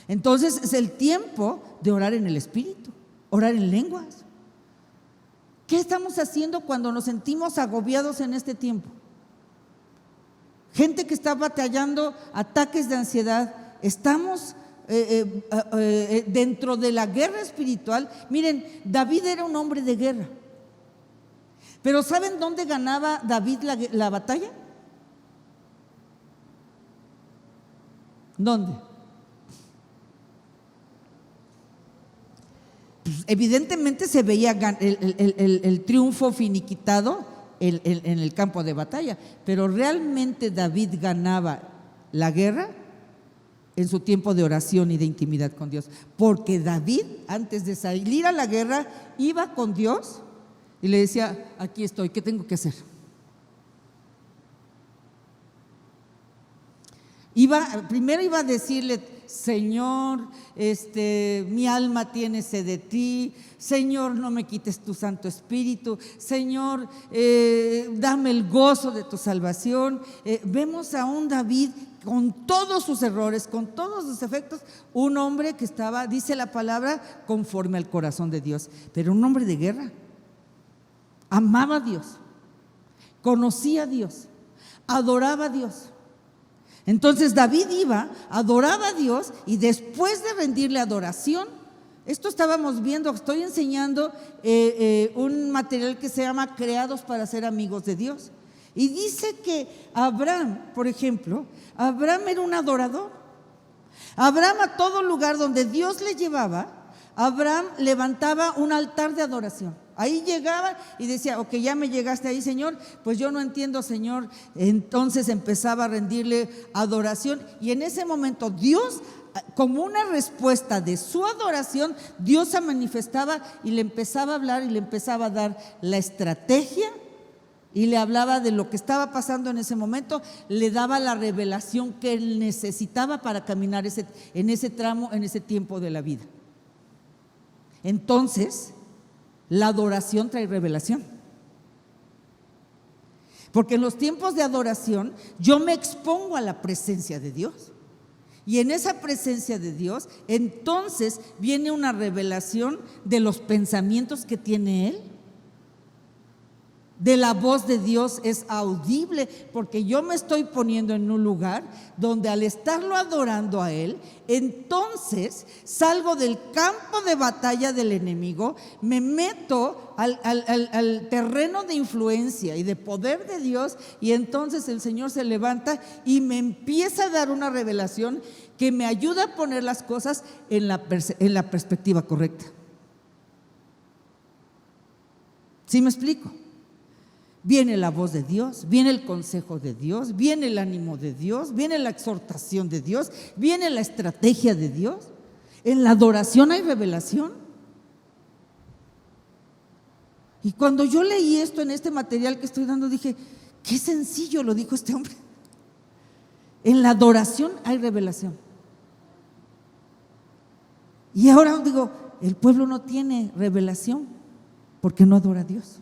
Entonces es el tiempo de orar en el Espíritu, orar en lenguas. ¿Qué estamos haciendo cuando nos sentimos agobiados en este tiempo? Gente que está batallando ataques de ansiedad, estamos dentro de la guerra espiritual. Miren, David era un hombre de guerra, pero ¿saben dónde ganaba David la batalla? ¿Dónde? Pues evidentemente se veía el triunfo finiquitado en el campo de batalla, pero realmente David ganaba la guerra en su tiempo de oración y de intimidad con Dios, porque David, antes de salir a la guerra, iba con Dios y le decía: aquí estoy, ¿qué tengo que hacer? Primero iba a decirle: Señor, mi alma tiene sed de ti, Señor, no me quites tu Santo Espíritu, Señor, dame el gozo de tu salvación. Vemos a un David con todos sus errores, con todos sus efectos, un hombre que estaba, dice la palabra, conforme al corazón de Dios, pero un hombre de guerra. Amaba a Dios, conocía a Dios, adoraba a Dios. Entonces David iba, adoraba a Dios, y después de rendirle adoración, esto estábamos viendo, estoy enseñando un material que se llama Creados para ser amigos de Dios, y dice que Abraham, por ejemplo, Abraham era un adorador. Abraham, a todo lugar donde Dios le llevaba, Abraham levantaba un altar de adoración. Ahí llegaba y decía: ok, ya me llegaste ahí, Señor, pues yo no entiendo, Señor. Entonces empezaba a rendirle adoración, y en ese momento Dios como una respuesta de su adoración, Dios se manifestaba y le empezaba a hablar y le empezaba a dar la estrategia y le hablaba de lo que estaba pasando en ese momento, le daba la revelación que él necesitaba para caminar en ese tramo, en ese tiempo de la vida. Entonces, la adoración trae revelación. Porque en los tiempos de adoración yo me expongo a la presencia de Dios. Y en esa presencia de Dios, entonces viene una revelación de los pensamientos que tiene Él. De la voz de Dios es audible, porque yo me estoy poniendo en un lugar donde al estarlo adorando a Él, entonces salgo del campo de batalla del enemigo, me meto al terreno de influencia y de poder de Dios, y entonces el Señor se levanta y me empieza a dar una revelación que me ayuda a poner las cosas en la perspectiva correcta. ¿Sí me explico? Viene la voz de Dios, viene el consejo de Dios, viene el ánimo de Dios, viene la exhortación de Dios, viene la estrategia de Dios. En la adoración hay revelación. Y cuando yo leí esto en este material que estoy dando, dije, qué sencillo lo dijo este hombre. En la adoración hay revelación. Y ahora digo, el pueblo no tiene revelación porque no adora a Dios.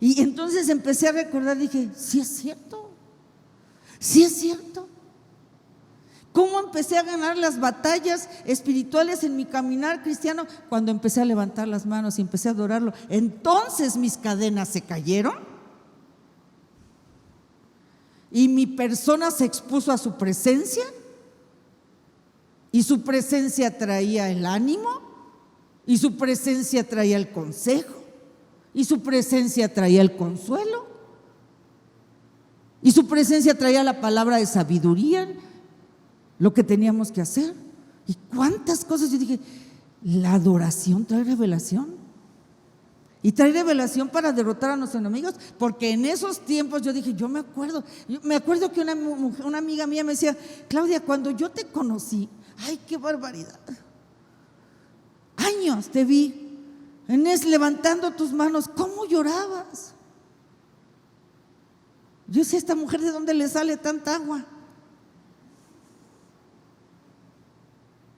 Y entonces empecé a recordar, dije, sí es cierto, sí es cierto. ¿Cómo empecé a ganar las batallas espirituales en mi caminar cristiano? Cuando empecé a levantar las manos y empecé a adorarlo. Entonces mis cadenas se cayeron y mi persona se expuso a su presencia, y su presencia traía el ánimo, y su presencia traía el consejo, y su presencia traía el consuelo, y su presencia traía la palabra de sabiduría, lo que teníamos que hacer. Y cuántas cosas. Yo dije, la adoración trae revelación, y trae revelación para derrotar a nuestros enemigos, porque en esos tiempos yo dije, yo me acuerdo que una amiga mía me decía, Claudia, cuando yo te conocí, ay, qué barbaridad, años te vi levantando tus manos, ¿cómo llorabas? Yo sé, esta mujer, ¿de dónde le sale tanta agua?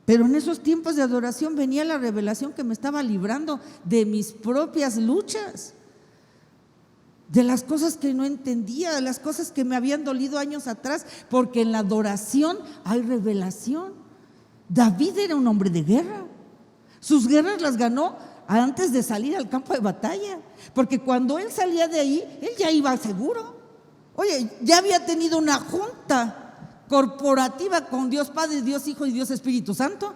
Pero en esos tiempos de adoración venía la revelación que me estaba librando de mis propias luchas, de las cosas que no entendía, de las cosas que me habían dolido años atrás, porque en la adoración hay revelación. David era un hombre de guerra, sus guerras las ganó antes de salir al campo de batalla, porque cuando él salía de ahí, él ya iba seguro. Oye, ya había tenido una junta corporativa con Dios Padre, Dios Hijo y Dios Espíritu Santo.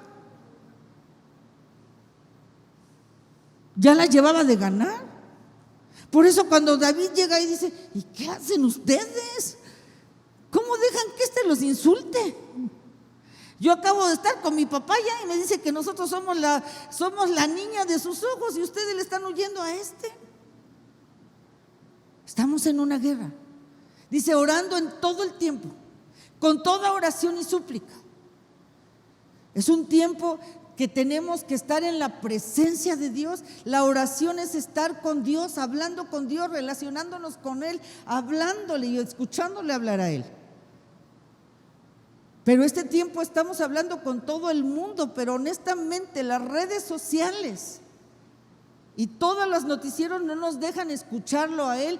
Ya la llevaba de ganar. Por eso cuando David llega y dice, ¿y qué hacen ustedes? ¿Cómo dejan que éste los insulte? Yo acabo de estar con mi papá ya y me dice que nosotros somos la niña de sus ojos y ustedes le están huyendo a este. Estamos en una guerra. Dice, orando en todo el tiempo, con toda oración y súplica. Es un tiempo que tenemos que estar en la presencia de Dios. La oración es estar con Dios, hablando con Dios, relacionándonos con Él, hablándole y escuchándole hablar a Él. Pero este tiempo estamos hablando con todo el mundo, pero honestamente las redes sociales y todos los noticieros no nos dejan escucharlo a Él.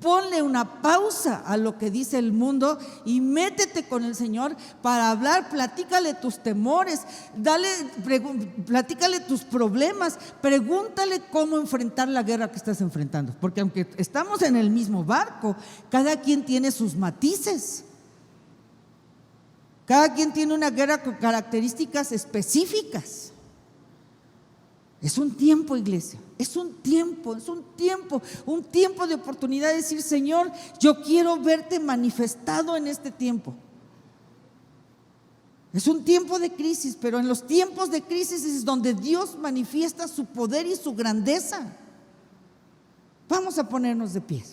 Ponle una pausa a lo que dice el mundo y métete con el Señor para hablar. Platícale tus temores, platícale tus problemas, pregúntale cómo enfrentar la guerra que estás enfrentando, porque aunque estamos en el mismo barco, cada quien tiene sus matices. Cada quien tiene una guerra con características específicas. Es un tiempo, iglesia, es un tiempo de oportunidad de decir, Señor, yo quiero verte manifestado en este tiempo. Es un tiempo de crisis, pero en los tiempos de crisis es donde Dios manifiesta su poder y su grandeza. Vamos a ponernos de pie.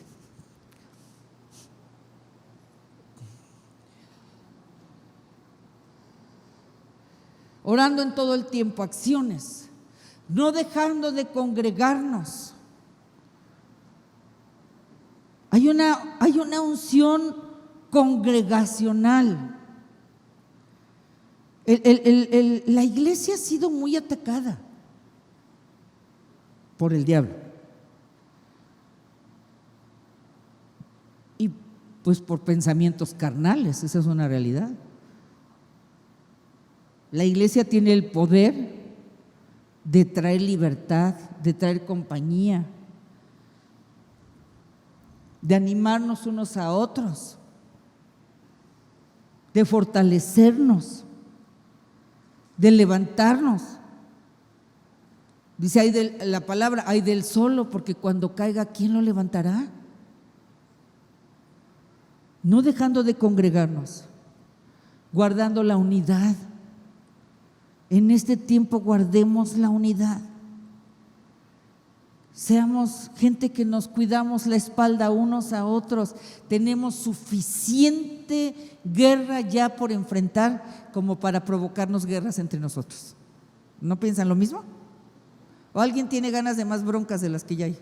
orando en todo el tiempo, acciones, no dejando de congregarnos. Hay una unción congregacional. La iglesia ha sido muy atacada por el diablo y pues por pensamientos carnales, esa es una realidad. La iglesia tiene el poder de traer libertad, de traer compañía, de animarnos unos a otros, de fortalecernos, de levantarnos. Dice ahí la palabra, hay del solo, porque cuando caiga, ¿quién lo levantará? No dejando de congregarnos, guardando la unidad. En este tiempo guardemos la unidad. Seamos gente que nos cuidamos la espalda unos a otros. Tenemos suficiente guerra ya por enfrentar como para provocarnos guerras entre nosotros. ¿No piensan lo mismo? ¿O alguien tiene ganas de más broncas de las que ya hay?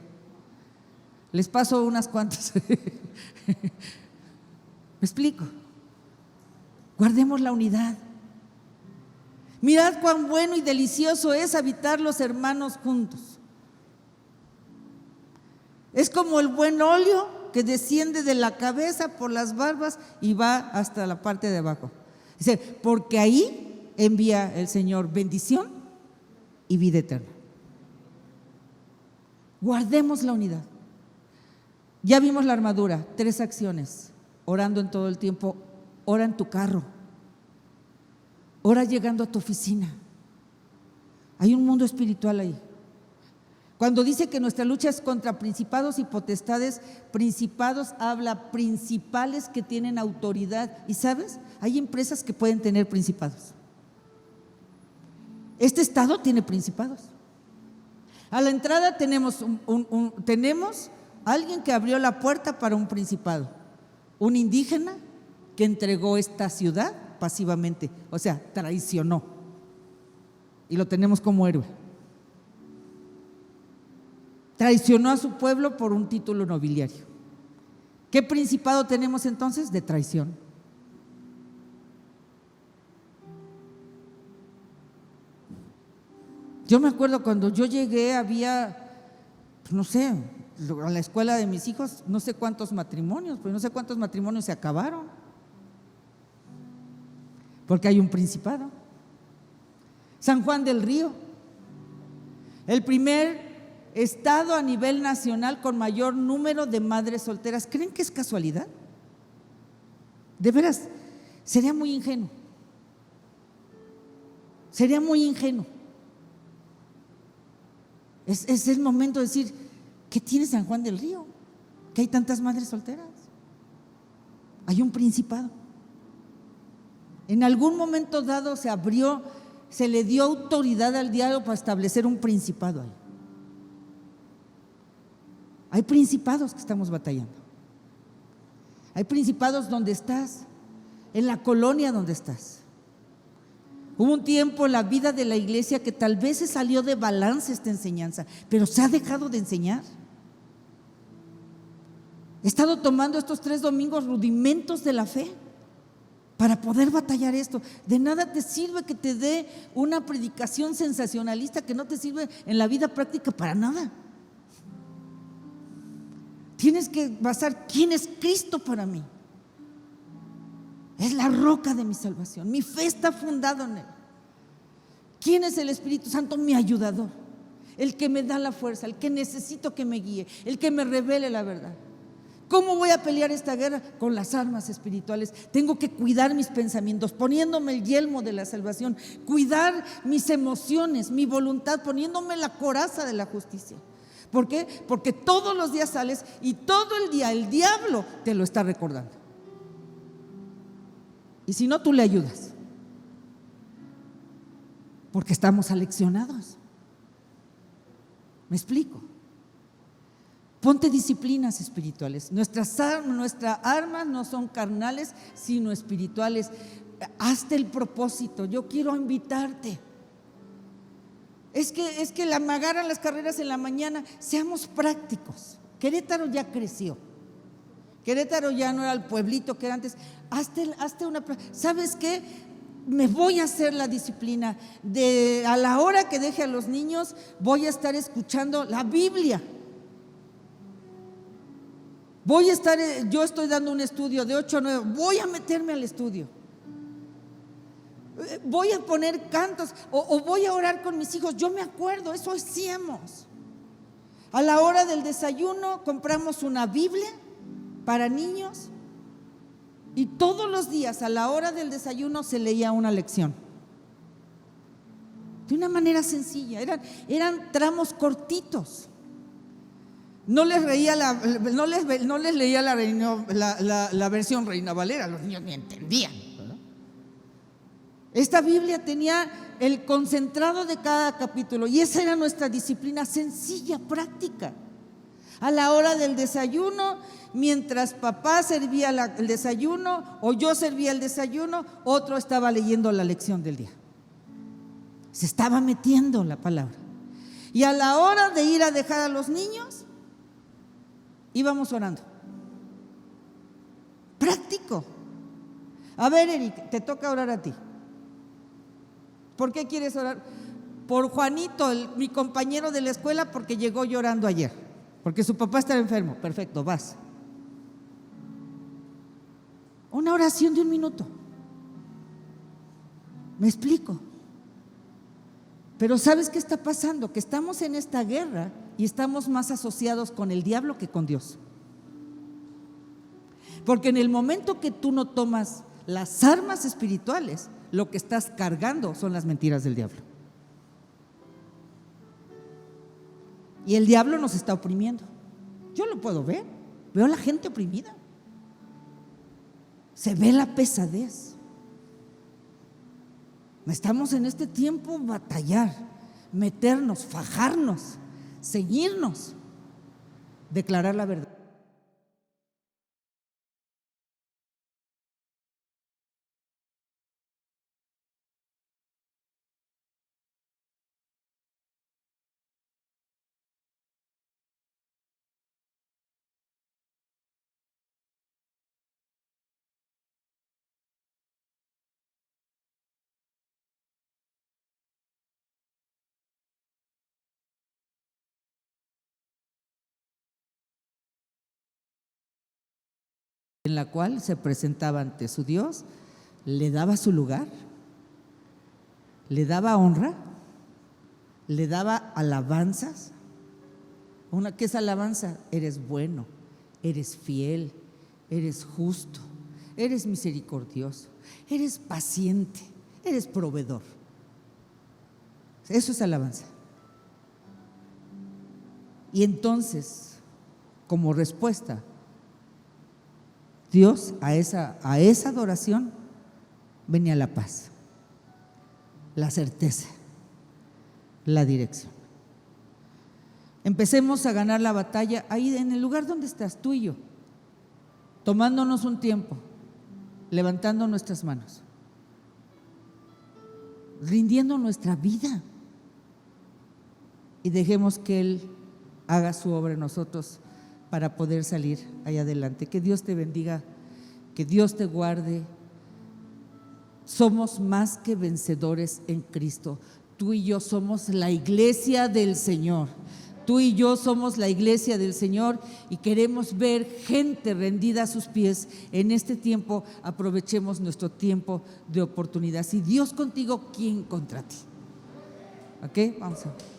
Les paso unas cuantas. ¿Me explico? Guardemos la unidad. Mirad cuán bueno y delicioso es habitar los hermanos juntos. Es como el buen óleo que desciende de la cabeza por las barbas y va hasta la parte de abajo. Dice, porque ahí envía el Señor bendición y vida eterna. Guardemos la unidad. Ya vimos la armadura, 3 acciones, orando en todo el tiempo. Ora en tu carro, ora llegando a tu oficina. Hay un mundo espiritual ahí. Cuando dice que nuestra lucha es contra principados y potestades, principados habla principales que tienen autoridad. ¿Y sabes? Hay empresas que pueden tener principados. Este estado tiene principados. A la entrada tenemos tenemos alguien que abrió la puerta para un principado, un indígena que entregó esta ciudad pasivamente, o sea, traicionó, y lo tenemos como héroe. Traicionó a su pueblo por un título nobiliario. ¿Qué principado tenemos entonces? De traición. Yo me acuerdo cuando yo llegué había, no sé, a la escuela de mis hijos, no sé cuántos matrimonios, pero no sé cuántos matrimonios se acabaron, porque hay un principado. San Juan del Río, el primer estado a nivel nacional con mayor número de madres solteras. ¿Creen que es casualidad? De veras, sería muy ingenuo. Sería muy ingenuo. Es el momento de decir, ¿qué tiene San Juan del Río? Que hay tantas madres solteras. Hay un principado. En algún momento dado se abrió, se le dio autoridad al diablo para establecer un principado ahí. Hay principados que estamos batallando. Hay principados donde estás, en la colonia donde estás. Hubo un tiempo en la vida de la iglesia que tal vez se salió de balance esta enseñanza, pero se ha dejado de enseñar. He estado tomando estos 3 domingos rudimentos de la fe para poder batallar esto. De nada te sirve que te dé una predicación sensacionalista que no te sirve en la vida práctica para nada. Tienes que basar quién es Cristo para mí. Es la roca de mi salvación. Mi fe está fundada en Él. ¿Quién es el Espíritu Santo? Mi ayudador, el que me da la fuerza, el que necesito que me guíe, el que me revele la verdad. ¿Cómo voy a pelear esta guerra? Con las armas espirituales. Tengo que cuidar mis pensamientos, poniéndome el yelmo de la salvación, cuidar mis emociones, mi voluntad, poniéndome la coraza de la justicia. ¿Por qué? Porque todos los días sales y todo el día el diablo te lo está recordando. Y si no, tú le ayudas, porque estamos aleccionados. ¿Me explico? Ponte disciplinas espirituales. Nuestras armas no son carnales, sino espirituales. hazte el propósito. Yo quiero invitarte. Es que me agarran las carreras en la mañana. Seamos prácticos. Querétaro ya creció. Querétaro ya no era el pueblito que era antes. Hazte una. ¿Sabes qué? Me voy a hacer la disciplina de a la hora que deje a los niños, voy a estar escuchando la Biblia. Yo estoy dando un estudio de 8 a 9, voy a meterme al estudio. Voy a poner cantos o voy a orar con mis hijos. Yo me acuerdo, eso hacíamos. A la hora del desayuno compramos una Biblia para niños y todos los días a la hora del desayuno se leía una lección. De una manera sencilla, eran tramos cortitos. No les leía la versión Reina Valera, los niños ni entendían. Esta Biblia tenía el concentrado de cada capítulo y esa era nuestra disciplina sencilla, práctica. A la hora del desayuno, mientras papá servía el desayuno o yo servía el desayuno, otro estaba leyendo la lección del día. Se estaba metiendo la palabra. Y a la hora de ir a dejar a los niños, íbamos orando. Práctico. A ver, Eric, te toca orar a ti. ¿Por qué quieres orar? Por Juanito, mi compañero de la escuela, porque llegó llorando ayer, porque su papá estaba enfermo. Perfecto, vas. Una oración de 1 minuto. ¿Me explico? Pero ¿sabes qué está pasando? Que estamos en esta guerra y estamos más asociados con el diablo que con Dios. Porque en el momento que tú no tomas las armas espirituales, lo que estás cargando son las mentiras del diablo. Y el diablo nos está oprimiendo. Yo lo puedo ver, veo a la gente oprimida. Se ve la pesadez. Estamos en este tiempo batallar, meternos, fajarnos, seguirnos, declarar la verdad. En la cual se presentaba ante su Dios, le daba su lugar, le daba honra, le daba alabanzas. ¿Qué es alabanza? Eres bueno, eres fiel, eres justo, eres misericordioso, eres paciente, eres proveedor. Eso es alabanza. Y entonces, como respuesta, Dios a esa adoración venía la paz, la certeza, la dirección. Empecemos a ganar la batalla ahí en el lugar donde estás, tú y yo, tomándonos un tiempo, levantando nuestras manos, rindiendo nuestra vida y dejemos que Él haga su obra en nosotros para poder salir allá adelante. Que Dios te bendiga, que Dios te guarde. Somos más que vencedores en Cristo. Tú y yo somos la iglesia del Señor. Tú y yo somos la iglesia del Señor y queremos ver gente rendida a sus pies. En este tiempo aprovechemos nuestro tiempo de oportunidad. Si Dios contigo, ¿quién contra ti? ¿Ok? Vamos a ver.